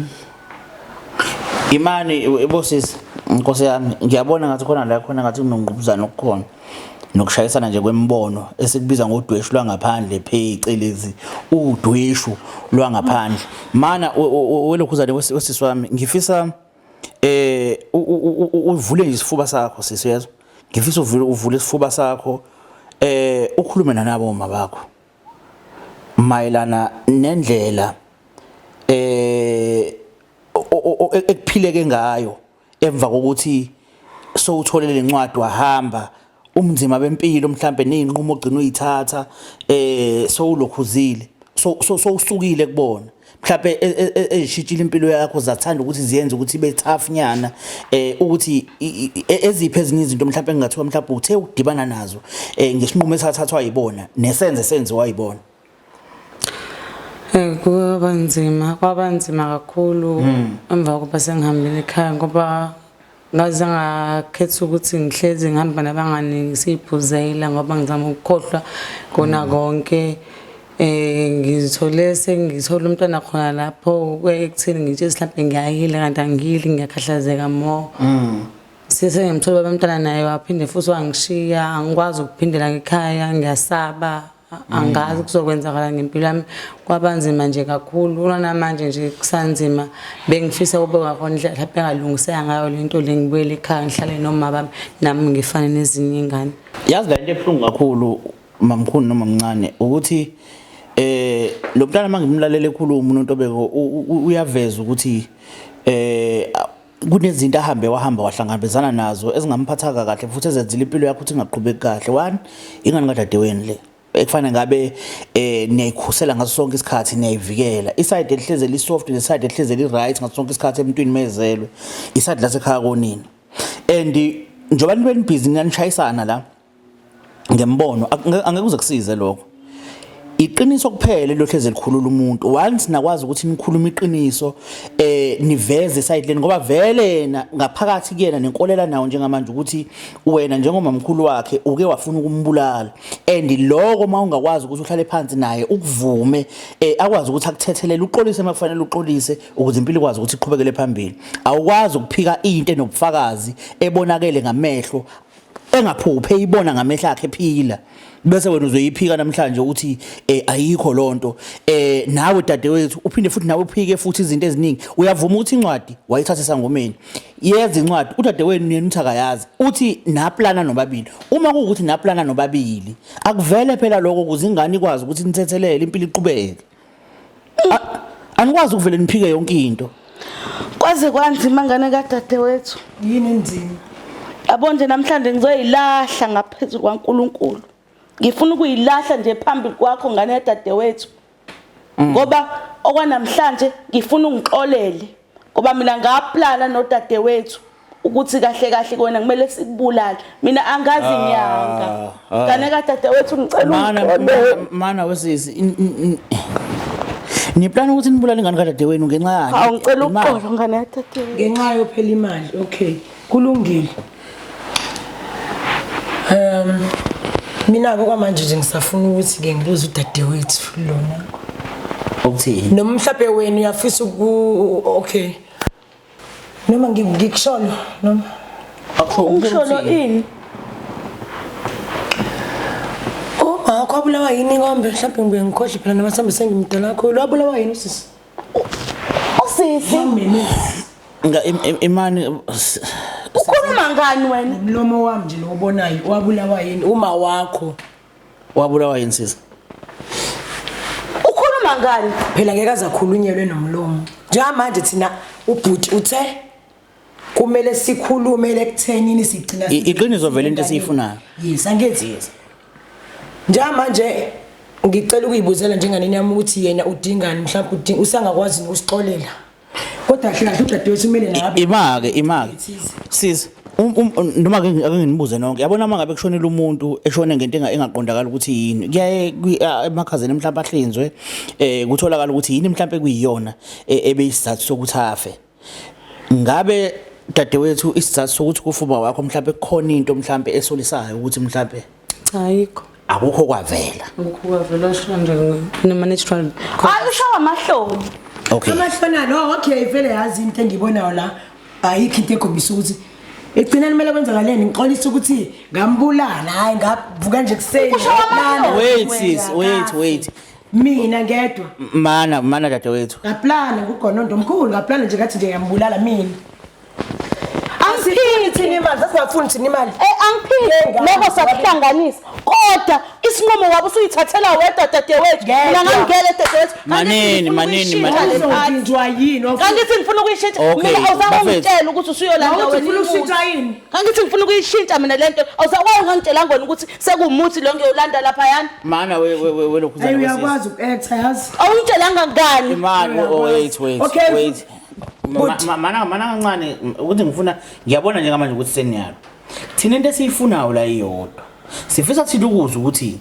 Speaker 1: imani bosisi inkosi yami ngiyabona ngathi khona la khona ngathi kunongqubuzana okukhona nokushayisana nje kwembono esikubiza ngodweshu lwangaphandle phecelezi udweshu lwangaphandle mana welokhuzane wesisi wami ngifisa uvule nje isifuba sakho sisi yezwa ngifisa uvule isifuba sakho ukhulume nabo mama bakho mayelana nendlela ekuphileke ngayo emva kokuthi sowutholele lencwadi wahamba umnzima bempilo mhlambe nezinqumo ogcina uyithatha sowulokhuzile sowusukile kubona mhlambe ezishitshile impilo yakho zathanda ukuthi ziyenze ukuthi ibe tough nyana ukuthi eziphe ezinye izinto mhlambe engathiwa mhlambe uthe ukudibana nazo ngesinqumo esathathwa yibona nesenze senziwa yibona
Speaker 4: kwaba nzima kakhulu emva kokuba sengihambile ekhaya ngoba ngaze ngakhetha ukuthi ngihlezi ngihamba nabangani ngisiphuzela ngoba ngizama ukukhohlwa kona konke ngizithole sengithola umntwana khona lapho ekutheni ngithi mhlawumbe ngiyayile kanti angiyili ngiyakhahlazeka more sengimthola abantwana naye waphinde futhi wangishiya angikwazi ukuphindela ekhaya ngiyasaba angazi kuzokwenzakala ngempilo yami kwabanzima nje kakhulu kulona manje nje kusanzima bengifisa ube ngakhona indlela lapho engalungiseka ngayo lento lengibuyele ekhaya ngihlale noma bami nami ngifane nezinye ingane
Speaker 1: yazi la into ebhlungu kakhulu mamkhulu noma mncane ukuthi lo mntana mangimlalele ekhuluma umuntu obeko uyaveza ukuthi kunezinto wahamba wahlangabezana nazo ezingamphatha kahle futhi ezenzile impilo yakhe ukuthi ingaqhubeki kahle one ingane kadadewenu le ekufana ngabe niyayikhusela ngaso sonke isikhathi niyayivikela iside elihleze li soft neside elihleze li right ngaso sonke isikhathi emntwini mezelwe iside lasekhaya konini and njoba nibe busy nganishayisana la ngembono angeke kuze kusize lokho iqiniso kuphela lohleze likhulula umuntu once nakwazi ukuthi nikhuluma iqiniso niveze side leni ngoba vele yena ngaphakathi kuyena nenkolela nawo njengamanje ukuthi wena njengomamkhulu wakhe uke wafuna ukumbulala and lokho mawungakwazi ukuthi uhlale phansi naye ukuvume akwazi ukuthi akuthethelele uqolise emafanele uqolise ukuze impilo ikwazi ukuthi iqhubekele phambili awukwazi ukuphika into enobufakazi ebonakele ngamehlo engaphuphe ibona ngamehla akhe phila bese wena uzoyiphika namhlanje ukuthi ayikho lonto nawe dadewethu uphinde futhi nawe uphike futhi izinto eziningi uyavuma ukuthi incwadi wayithatha sangomeni yeza incwadi udadewenu yena uthi akayazi uthi naplana nobabili uma kuukuthi naplana nobabili akuvele phela lokho ukuze ingane ikwazi ukuthi nithethelele impilo iqhubeke anikwazi ukuvele niphike yonke into
Speaker 2: kwaze kwanzima ngane kadadewethu
Speaker 3: yini enzima
Speaker 2: yabo nje namhlanje ngizoyilahla ngaphezulu kwaNkulunkulu ngifuna ukuyilahla nje phambili kwakho ngane yadadewethu ngoba okwanamhlanje ngifuna ungixolele ngoba mina ngaplana nodadewethu ukuthi kahle kahle kona kumele sikubulale mina angazi inyanga ngane kadadewethu ngicela
Speaker 1: mana wesisi niplana ukuthi nibulale ingane kadadewenu ngenxa yakhe
Speaker 2: hawu ngicela uxolo ngane yadadewethu
Speaker 3: ngenxa yophela imali okay kulungile mina kwamanje nje ngisafuna ukuthi ke ngibuze udadewethu lona
Speaker 1: okuthini
Speaker 3: noma mhlawumbe wena uyafisa okay noma ngikusholo noma
Speaker 2: Usholo ini?
Speaker 3: akho abulawa yini ngombe mhlawumbe ngibuye ngikhohle phela nabasambe sengimdala kakhulu abulawa yini sisi
Speaker 2: Usisi
Speaker 1: imani
Speaker 2: ukhuluma ngani wena?
Speaker 3: umlomo wami nje lobonayo wabulawa yini uma wakho
Speaker 1: wabulawa yini sisi
Speaker 2: Ukhuluma ngani?
Speaker 3: phela ngeke azakhulunyelwe nomlomo njengamanje thina ubhuti uthe kumele sikhulume lekuthenini sigcina
Speaker 1: iqiniso vele into esiyifunayo
Speaker 3: yes angithi yes njengamanje ngicela ukuyibuzela njenganini yami ukuthi yena udingani mhlawumbe udinga usangakwazi ukusixolela kodwa kahle kahle udadewethu kumele nabe
Speaker 1: imake sisi noma ake nginibuze nonke yabona uma ngabe kushonela umuntu eshone ngento engaqondakala ukuthi yini kuyaye emakhazeni mhlawumbe ahlinzwe kutholakala ukuthi yini mhlawumbe kuyiyona ebeyisizathu sokuthi afe ngabe dadewethu isizathu sokuthi kufuba wakho mhlawumbe kukhona into mhlawumbe esolisayo ukuthi mhlawumbe
Speaker 4: ayikho
Speaker 1: akukho kwavela
Speaker 4: ukuvela shona nje noma natural
Speaker 2: Ayushawa amahloni.
Speaker 1: okay
Speaker 3: amahlona no okay vele yazi into engibonayo la ayikho into ekhombisa ukuthi egcina kumele kwenzakaleni ngixolisa ukuthi ngambulala hayi ngavuka nje kuseni
Speaker 1: wait sis wait
Speaker 3: mina ngedwa
Speaker 1: mana dadewethu
Speaker 3: ngaplana kugonondo omkhulu ngaplana nje ngathi nje ngiyambulala mina
Speaker 2: Angiphili
Speaker 3: thina imali sasingafuni thina imali
Speaker 2: angiphili lokho sakuhlanganisa kodwa isinqumo wabo usuyithathela wedwa dadewethu mina ngangigele dadewethu
Speaker 1: manini
Speaker 3: uzodinjwa yini
Speaker 2: Kangithi ngifuna ukuyishintsha mina awuzange ungitshela ukuthi usuyolanda wena
Speaker 3: ufuna ushintsha yini
Speaker 2: Kangithi ngifuna ukuyishintsha mina lento awuzakwazi ngangitshela ngona ukuthi sekumuthi lo ngiyolanda lapha yana
Speaker 1: mana we lokhu
Speaker 3: ayi uyakwazi uku-acta yazi
Speaker 2: awungitshelanga ngani
Speaker 1: imali wait
Speaker 3: Okay.
Speaker 1: mana kancane ukuthi ngiyabona nje manje ukuthi seniyalo thina into esiyifunayo la iyodwa sifisa thina ukuzwa ukuthi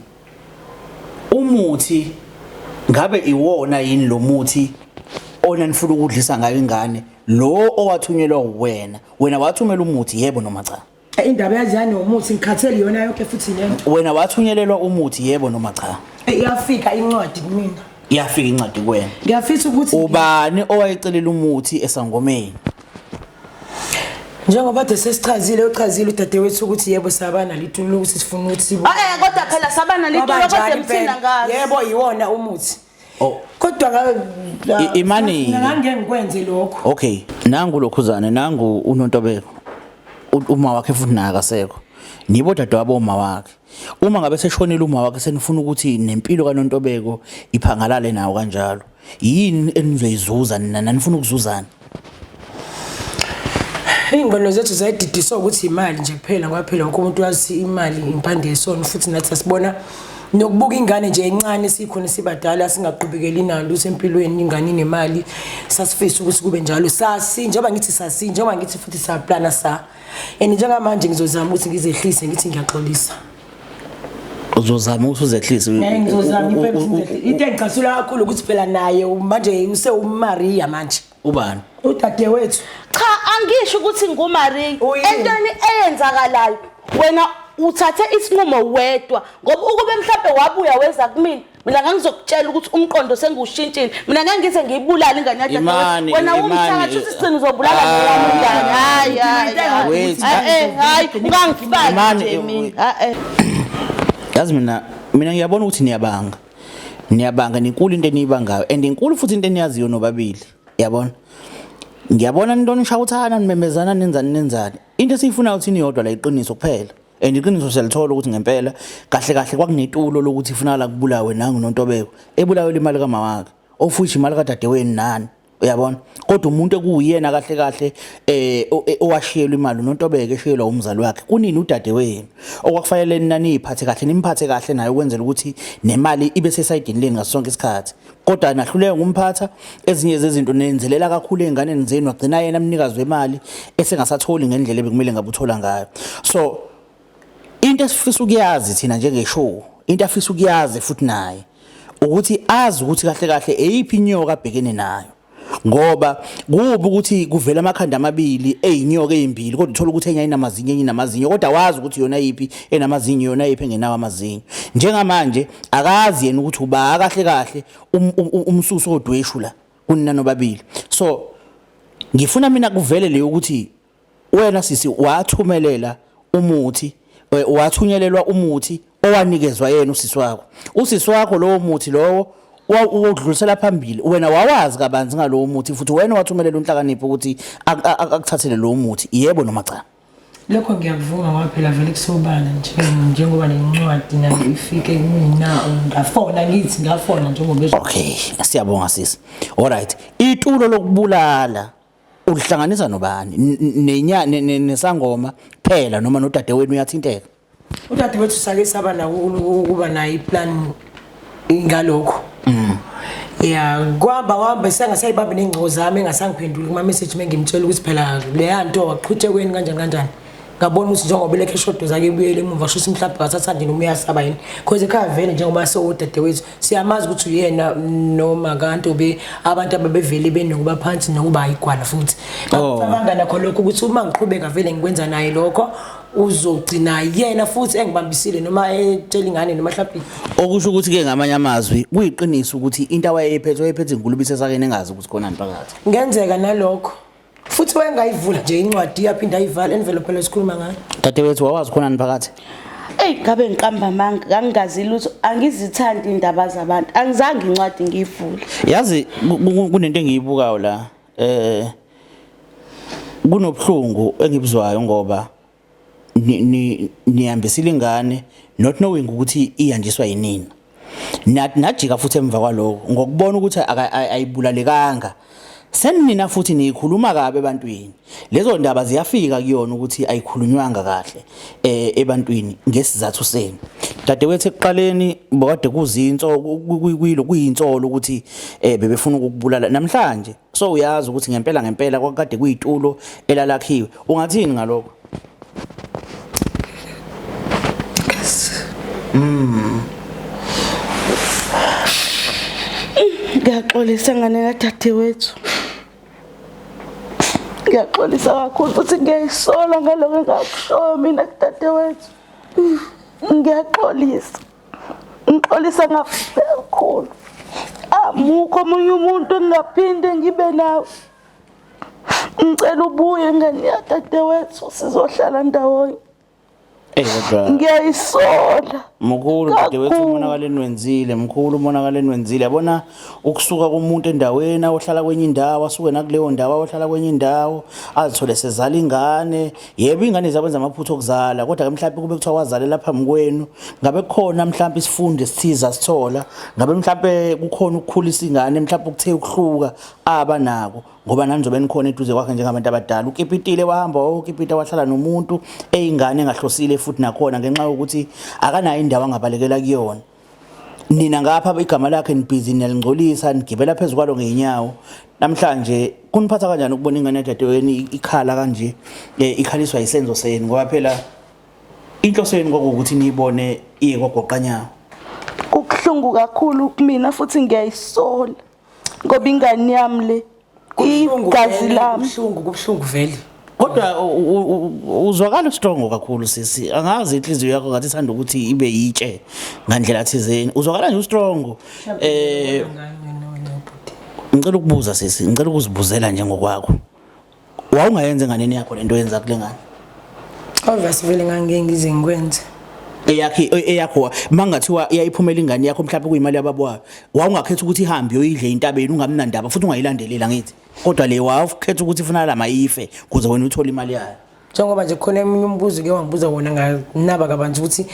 Speaker 1: umuthi ngabe iwona yini lo muthi ona nifuna ukudlisa ngayo ingane lo owathunyelwa wena wathumela umuthi yebo noma cha
Speaker 3: indaba yaziyani umuthi ngikhathele yona yonke futhi lento
Speaker 1: wena wathunyelelwa umuthi yebo noma cha
Speaker 3: iyafika incwadi kumina
Speaker 1: iyafika incwadi kuwena
Speaker 3: ngiyafisa ukuthi
Speaker 1: ubani owayecelela umuthi esangomeni
Speaker 3: njengoba sesichazile uchazile udadewethu ukuthi yebo sabana litulo ukuthi sifuna ukuthi sibu
Speaker 2: kodwa phela sabana litulo kodwa mthina ngazi
Speaker 3: yebo yiwona umuthi
Speaker 1: oh
Speaker 3: kodwa
Speaker 1: imani
Speaker 3: ngangeke ngikwenze lokho
Speaker 1: okay nangu lokhuzane nangu uNontobeko uma wakhe futhi naye akasekho nibo dadewabo uma wakhe uma ngabe seshonela uma wakhe senifuna ukuthi nempilo kaNontobeko iphangalale nawo kanjalo yini enizoyizuza nina nifuna ukuzuzana
Speaker 3: ingqondo zethu zayididiswa ukuthi imali nje kuphela kwaphela wonke umuntu wazi imali impande yesona futhi nathi asibona nokubuka ingane nje encane sikhona sibadala singaqhubekeli nalo usempilweni ingane nemali sasifisa ukuthi kube njalo njengoba ngithi futhi saplana njengamanje ngizozama ukuthi ngizehlise ngithi ngiyaxolisa
Speaker 1: uzozama ukuthi uzehlise
Speaker 3: ngizozama into engicasula kakhulu ukuthi phela naye manje useUmaria manje
Speaker 1: ubani
Speaker 3: udadewethu
Speaker 2: cha angisho ukuthi nguMaria entweni eyenzakalayo wena uthathe isinqumo wedwa ngoba ukube mhlawumbe wabuya weza kumina mina ngangizokutshela ukuthi umqondo sengiushintshile mina ngangize ngiyibulala ingane yakhe wena umthakathi usicini uzobulala ngeyami ingane hayi ungangifaki nje mina
Speaker 1: yazi mina ngiyabona ukuthi niyabanga ninkulu into eniyibangayo and inkulu futhi into eniyaziyo nobabili yabona ngiyabona nintoni nishawuthana nimemezana nenzani into esiyifunayo ukuthi niyodwa la iqiniso kuphela and iqiniso siyalithola ukuthi ngempela kahle kwakunetulo lokuthi ifunala kubulawe nangu Nontobeko ebulawe imali kamawakhe ofuthi imali kadadewenu nani uyabona kodwa umuntu ekuyena kahle owashiyelwa imali Nontobeko eshiyelwa umzali wakhe kunini udadewenu okwakufanele nani iphathe kahle nimphathe kahle naye ukwenzela ukuthi nemali ibe sesayidini leni ngasonke isikhathi kodwa nahluleke ngumphatha ezinye zezinto nenzelela kakhulu enganeni zenu wagcina yena umnikazi wemali esengasatholi ngendlela ebekumele ngabuthola ngayo so into esifisa ukuyazi thina njengeshow into afisa ukuyazi futhi naye ukuthi azi ukuthi kahle eyiphi inyoka abhekene nayo ngoba kuba ukuthi kuvela amakhanda amabili eyinyoka ezimbili kodwa uthola ukuthi enye inamazinyo kodwa wazi ukuthi yona yipi enamazinyo yona yipi engenawo amazinyo njengamanje akazi yena ukuthi uba kahle umsusu odweshu la kunina nobabili so ngifuna mina kuvele leyo ukuthi wena sisi wathumelela umuthi wathunyelelwa umuthi owanikezwa yena usisi wakho lowo muthi lowo udlulisela phambili wena wawazi kabanzi ngalowo muthi futhi wena wathumelela uNhlakanipho ukuthi akuthathele lowo muthi yebo noma cha
Speaker 3: lokho ngiyakuvuma ngoba phela vele kusobala njengoba lencwadi nayo ifike mina ngafona njengoba
Speaker 1: okay siyabonga sisi alright itulo lokubulala ulihlanganisa nobani nesangoma phela noma nodadewenu uyathinteka
Speaker 3: udadewethu sake saba nawo ukuba nayo iplan ngalokho yeah kwaba sengasayibambe nengcozo zami engasangiphenduli kuma message mengimtshela ukuthi phela leya nto waqhuthe kweni kanjani ngabona ukuthi njengoba lekhe shodo zake ibuyele emuva sho simhlapha kasathandi noma uyasaba yini because ekhavele njengoba sewudadewethu siyamazi ukuthi uyena noma kanti be abantu ababevele benokuba phansi nokuba ayigwala futhi ngicabanga nakho lokho ukuthi uma ngiqhubeka vele ngikwenza naye lokho uzogcina yena futhi engibambisile noma etshela ingane noma mhlawumbe
Speaker 1: okusho ukuthi ke ngamanye amazwi kuyiqiniso ukuthi into awayephethe ingulubise sakene engazi ukuthi khona phakathi
Speaker 3: ngenzeka nalokho futhi wayengayivula nje incwadi yaphinda ayivala envelope lesikhuluma ngayo
Speaker 1: dadewethu wawazi khona phakathi
Speaker 2: ngabe ngiqamba amanga ngangazi lutho angizithandi indaba zabantu angizange incwadi ngiyivule
Speaker 1: yazi kunento engiyibukayo la kunobhlungu engibuzwayo ngoba nihambisile ingane not knowing ukuthi iyanjiswa yinini najika futhi emva kwaloko ngokubona ukuthi ayibulalekanga senina futhi nikhuluma kabe ebantwini lezo ndaba ziyafika kuyona ukuthi ayikhulunywanga kahle ebantwini ngesizathu senu dadewethu ekuqaleni bokade kuzinso kuyinsolo ukuthi bebefuna ukubulala namhlanje so uyazi ukuthi ngempela kwakade kuyitulo elalakhiwe ungathini ngalokho
Speaker 2: Ngiyaxolisa ngane kadadewethu. Ngiyaxolisa kakhulu futhi ngiyayisola ngaloko engakushoyo mina kudadewethu. Ngiyaxolisa. Ngixolisa kakhulu. Amukho omunye umuntu engaphinde ngibe nawe. Ngicela ubuye ngani yadadewethu sizohlala ndawonye.
Speaker 1: Kodwa
Speaker 2: ngiyayisola
Speaker 1: mkhulu dadewethu umonakaleni wenzile yabona ukusuka kumuntu endaweni ohlala kwenye indawo asuke nakuleyo ndawo ohlala kwenye indawo azithole sezala ingane yebo ingane zabenza amaphutho okuzala kodwa ke mhlawumbe kube kuthiwa wazalela phambi kwenu ngabe kukhona mhlawumbe isifundo esithiza sithola ngabe mhlawumbe kukhona ukukhulisa ingane mhlawumbe ukuthe ukuhluka abanako ngoba nanizobe nikhona eduze kwakhe njengabantu abadala ukipitile wahamba ukipita wahlala nomuntu eyingane engahlosile futhi nakhona ngenxa yokuthi akanayo indawo angabalekela kuyona nina ngapha igama lakhe nibhizi niyalingcolisa nigibela phezulu kwalo ngeenyawo namhlanje kuniphatha kanjani ukubona ingane yadadewenu ikhala kanje ikhaliswa isenzo senu ngoba phela inhloso yenu ngokuthi niyibone iye kwagoqanyawo
Speaker 2: kubuhlungu kakhulu kumina futhi ngiyayisola ngoba ingane yami le igazi lami
Speaker 3: kubuhlungu vele
Speaker 1: kodwa uzwakala strong kakhulu sisi angazi inhliziyo yakho ngathi ithanda ukuthi ibe yitshe ngandlela thizeni uzwakala nje strong ngicela ukubuza sisi ngicela ukuzibuzela nje ngokwakho wawungayenza nganeni yakho lento yenza kule ngane
Speaker 3: obviously vele ngize ngikwenze
Speaker 1: eyakho mangathiwa iyayiphumela ingane yakho mhlawumbe kuyimali yababwayo wawungakhetha ukuthi ihambe yoyidle intabeni ungamnandaba futhi ungayilandelela ngithi kodwa le wawukhetha ukuthi ufuna lama ife kuze wena uthole imali yayo
Speaker 3: njengoba nje khona eminye umbuzo ke wangibuza wona nganaba kabanzi ukuthi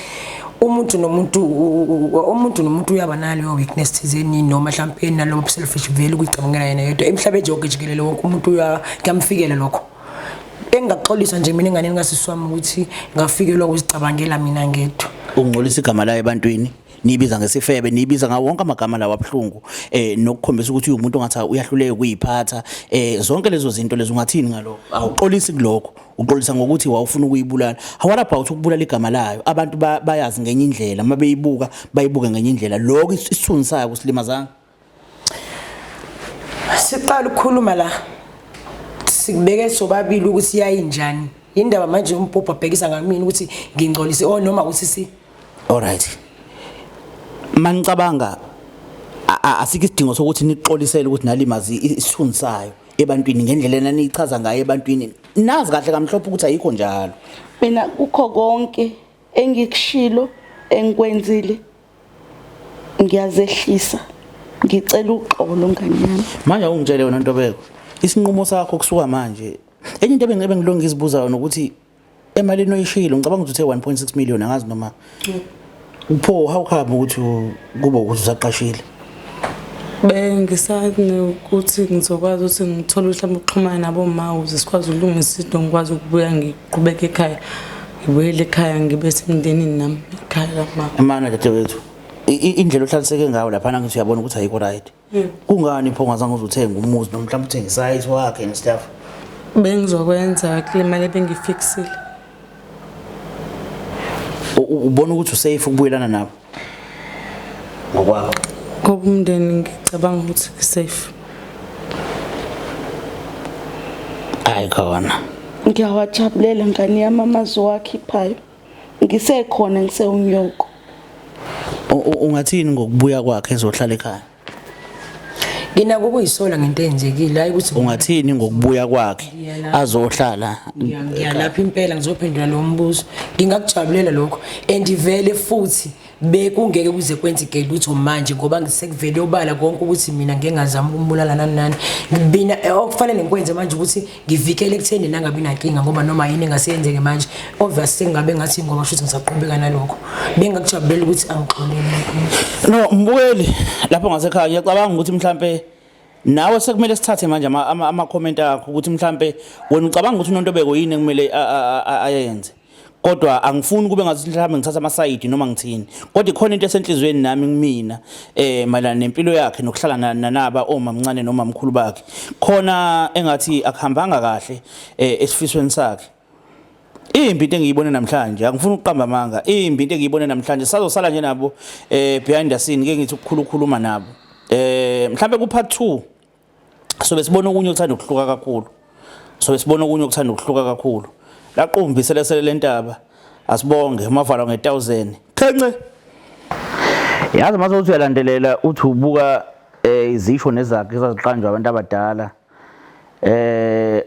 Speaker 3: umuntu nomuntu uyaba nalo weakness thizeni noma mhlawumbe nalo selfish vele ukuyicabangela yena yedwa emhlabeni nje ogejikelele wonke umuntu uyamfikela lokho engaxolisa nje mina ingane ngasiswami ukuthi ngafikelwa ukuzicabangela mina ngedwa
Speaker 1: ungcolisa igama layo ebantwini nibiza ngesifebe nibiza ngawo wonke amagama lawo abhlungu nokukhombisa ukuthi umuntu ongathi uyahluleke ukuyiphatha zonke lezo zinto lezo ungathini ngalokho awuxolisi kulokho uxolisa ngokuthi wawufuna ukuyibulala hawalapha uthi ukubulala igama layo abantu bayazi ngenye indlela mabeyibuka bayibuke ngenye indlela lokho isithunzisayo kusilimazanga
Speaker 3: siqala ukukhuluma la sikubeke sobabili ukuthi yayinjani indaba manje umpopho abhekisa ngamini ukuthi ngingcolise noma usisi
Speaker 1: alright manicabanga asike isidingo sokuthi nixolisele ukuthi nalimazi isithunzisayo ebantwini ngendlela enanichaza ngayo ebantwini nazi kahle kamhlophe ukuthi ayikho njalo.
Speaker 2: Mina kukho konke engikushilo engikwenzile ngiyazehlisa ngicela uxolo ngani yami.
Speaker 1: Manje ungitshele wena Ntobeko isinqumo sakho kusuka manje. Enye into ebengeke ngilonge ngizibuza yona ukuthi emalini oyishilo ngicabanga ukuthi uthe 1.6 million angazi noma upho how come ukuthi kube ukuthi usaqashile.
Speaker 4: Bengisazi ukuthi ngizokwazi ukuthi ngithole mhlawumbe ukuxhumana nabo ma ukuze sikwazi ukulungisa into ngikwazi ukubuya ngiqhubeke ekhaya ngibuyele ekhaya ngibe semndenini nami ekhaya mama.
Speaker 1: Mana dadewethu indlela ohlaliseke ngayo lapha ngithi uyabona ukuthi ayikho right. Kungani pho ngazange uzuthenga umuzi noma mhlawumbe uthenge isize wakhe and stuff.
Speaker 4: Bengizokwenza kule mali ebengifixile.
Speaker 1: Ubona ukuthi usafe ukubuyelana nabo ngokwakho.
Speaker 4: Ngoba umndeni ngicabanga ukuthi safe.
Speaker 1: Ayikhona.
Speaker 2: Ngiyawajabulela ngani yami amazwi wakhiphayo. Ngisekhona ngisewunyoko.
Speaker 1: Ungathini ngokubuya kwakhe ezohlala ekhaya?
Speaker 3: Nginako ukuyisola ngento eyenzekile hayi ukuthi
Speaker 1: Ungathini ngokubuya kwakhe azohlala?
Speaker 3: Ngiyalapha impela ngizophendula lo mbuzo. Ngingakujabulela lokho and ivele futhi bekungeke kuze kwenzeke lutho manje ngoba ngisekuvele obala konke ukuthi mina ngeke ngazama ukumbulala nani. Ngibina okufanele ngikwenze manje ukuthi ngivikele ekutheni nangabi nankinga ngoba noma yini engasenzeke manje obviously ngabe ngathi ngoba futhi ngisaqhubeka nalokho. Bengakujabulela ukuthi angixolele.
Speaker 1: No mbukeli lapho ngasekhaya ngiyacabanga ukuthi mhlambe nawe sekumele sithathe manje ama comment akho ukuthi mhlambe wena ucabanga ukuthi uNontobeko yini kumele ayenze. Kodwa angifuni kube ngathi mhlambe ngithatha ama side noma ngithini. Kodwa ikhona into esenhlizweni nami ngimina mayelana nempilo yakhe nokuhlala nanaba omamncane noma mkhulu bakhe. Khona engathi akuhambanga kahle esifisweni sakhe. Imbi into engiyibone namhlanje angifuni ukuqamba amanga. Imbi into engiyibone namhlanje sazosala nje nabo behind the scene ngeke ngithi ukukhuluma nabo. Mhlambe ku part 2 sobe sibona okunye ukuthanda ukuhluka kakhulu. Sobe sibona okunye ukuthanda ukuhluka kakhulu. Laqumbi selesele lentaba asibonge amavala nge1000 qhenqe. Yazi mazothi uyalandelela uthi ubuka izisho nezakhe ezaziqanjwa abantu abadala.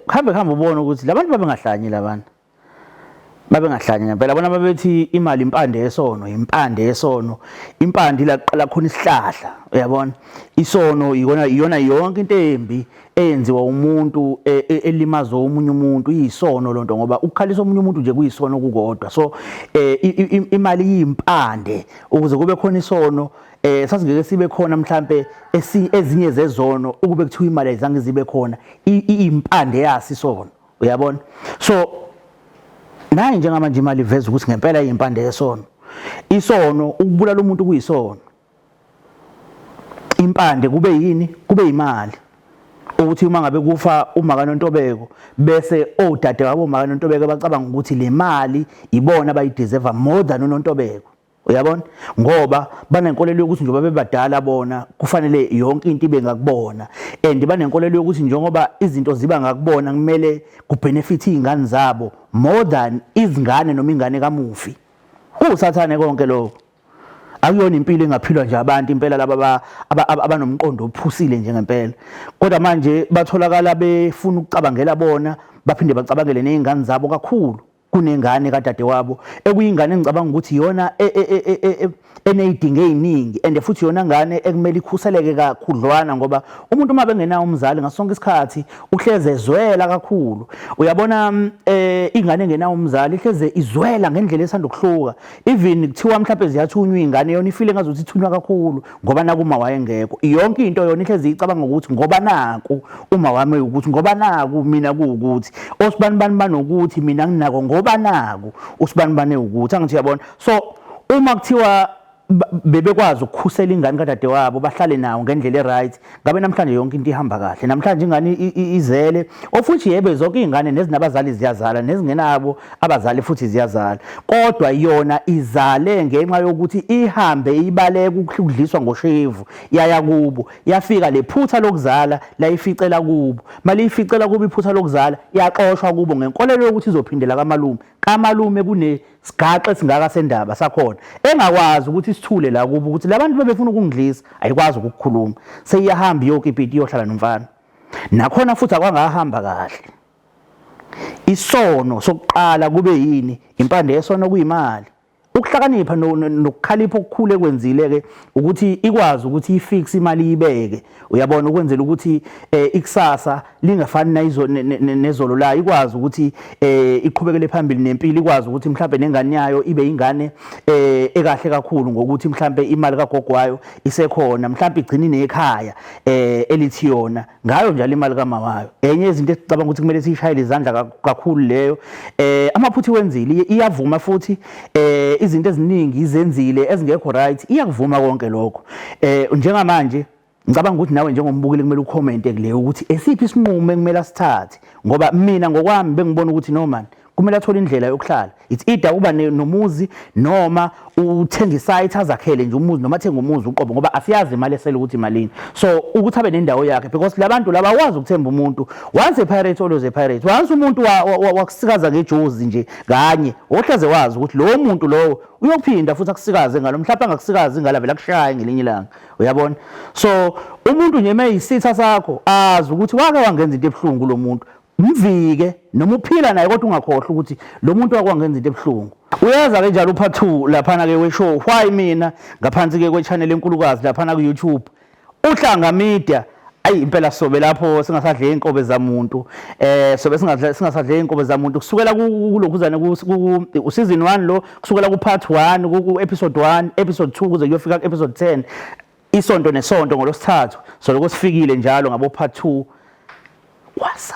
Speaker 1: Hambe ubone ukuthi labantu babengahlanye labantu. Babengahlanye ngempela bona babethi imali impande yesono impande laqala khona isihlahla uyabona isono iyona yonke into embi eyenziwa umuntu elimaza omunye umuntu iyisono lonto ngoba ukukhalisa omunye umuntu nje kuyisono kukodwa so imali yimpande ukuze kube khona isono sasingeke sibe khona mhlambe ezinye zezono ukube kuthiwa imali ayizange zibe khona impande yasi isono uyabona so naye njengamanje imali iveza ukuthi ngempela impande yesono isono ukubulala umuntu kuyisono impande kube yini kube imali ukuthi uma ngabe kufa uma kaNontobeko bese odade wabo uma kaNontobeko bacabanga ukuthi le mali ibona abayideserve more than uNontobeko uyabona ngoba banenkolelo yokuthi njengoba bebadala bona kufanele yonke into ibe ngakubona and banenkolelo yokuthi njengoba izinto ziba ngakubona kumele kubenefit izingane zabo more than izingane noma ingane kamufi usathane konke lokho akuyona impilo engaphilwa nje abantu impela laba abanomqondo ophusile nje ngempela kodwa manje batholakala befuna ukucabangela bona baphinde bacabangele nezingane zabo kakhulu kunengane kadade wabo ekuyingane engicabanga ukuthi iyona eneyidinga eziningi and futhi yona ngane ekumele ikhuseleke kakhudlwana ngoba umuntu uma bengenayo umzali ngasonke isikhathi uhleze ezwela kakhulu uyabona ingane engenayo umzali ihleze izwela ngendlela esanda ukuhluka even kuthiwa mhlawumbe ziyathunywa ingane yona ifile ngazuthi ithunywa kakhulu ngoba naku uma wayengekho yonke into yona ihleze icabanga ukuthi ngoba naku uma wami ukuthi ngoba naku mina kuukuthi osibani banokuthi mina nginako ngoba naku usibani ukuthi angithi uyabona so uma kuthiwa bebekwazi ukukhusela ingane kadade wabo bahlale nawo ngendlela eright ngabe namhlanje yonke into ihamba kahle namhlanje ingane izele ofuthi yebe zonke izingane nezinabazali ziyazala nezingenabo abazali futhi ziyazala kodwa yona izale ngenxa yokuthi ihambe ibaleka ukudliswa ngoshevu yaya kubo yafika lephutha lokuzala la ificela kubo mali ificela kubo iphutha lokuzala yaxoshwa kubo ngenkolelo yokuthi izophindela kamalume kunesigaxa esingaka sendaba sakhona engakwazi ukuthi sithule la kubo ukuthi labantu bebefuna ukungidlisa ayikwazi ukukhuluma seyiyahamba yonke ibhidi yohlala nomfana nakhona futhi akwangahamba kahle. Isono sokuqala kube yini impande yesono kuyimali. Ukuhlakanipha nokukhalipha okukhulu ekwenzile ke ukuthi ikwazi ukuthi ifix imali ibeke, uyabona, ukwenzela ukuthi ikusasa lingafani nezolo la, ikwazi ukuthi iqhubekele phambili nempilo, ikwazi ukuthi mhlambe nengane yayo ibe ingane ekahle kakhulu ngokuthi mhlambe imali kagogo wayo isekhona, mhlambe igcine nekhaya elithi yona ngayo njalo imali kamama wayo. Enye izinto esicabanga ukuthi kumele siyishayele izandla kakhulu leyo, amaphuthi wenzile iyavuma futhi izinto eziningi izenzile ezingekho right, iyakuvuma konke lokho. Njengamanje ngicabanga ukuthi nawe njengombukeli kumele ucommente kuleyo ukuthi esiphi isinqumo ekumele asithathe, ngoba mina ngokwami bengibona ukuthi no man kumele athole indlela yokuhlala. It's either uba nomuzi noma uthenga isite azakhele nje umuzi, noma athenga umuzi uqobo, ngoba asiyazi imali esele ukuthi imalini. So ukuthi abe nendawo yakhe, because labantu laba wazi ukuthemba umuntu, once a pirate always a pirate. Once umuntu wakusikaza ngejozi nje kanye, ohlaze wazi ukuthi lo muntu lowo uyophinda futhi akusikaze ngalo, mhlawumbe angakusikazi ngala vela kushaya ngelinye ilanga, uyabona. So umuntu nje mayisitha sakho azi ukuthi wake wangenza into ebhlungu lo muntu, mvike noma uphila naye kodwa ungakhohlwa ukuthi lo muntu wakwangenza into ebhlungu. Uyeza ke njalo upart 2 laphana ke we-show Why Mina ngaphansi ke kwe-channel enkulukazi laphana ku-YouTube Uhlanga Media. Ayi impela sobe lapho singasadle inkobe zamuntu, sobe singasadle inkobe zamuntu kusukela kulokhuzana ku season 1 lo, kusukela ku part 1 ku episode 1 episode 2 kuze kuyofika ku episode 10, isonto nesonto ngolosithathu, so lokho sifikile njalo ngabo part 2 wasa.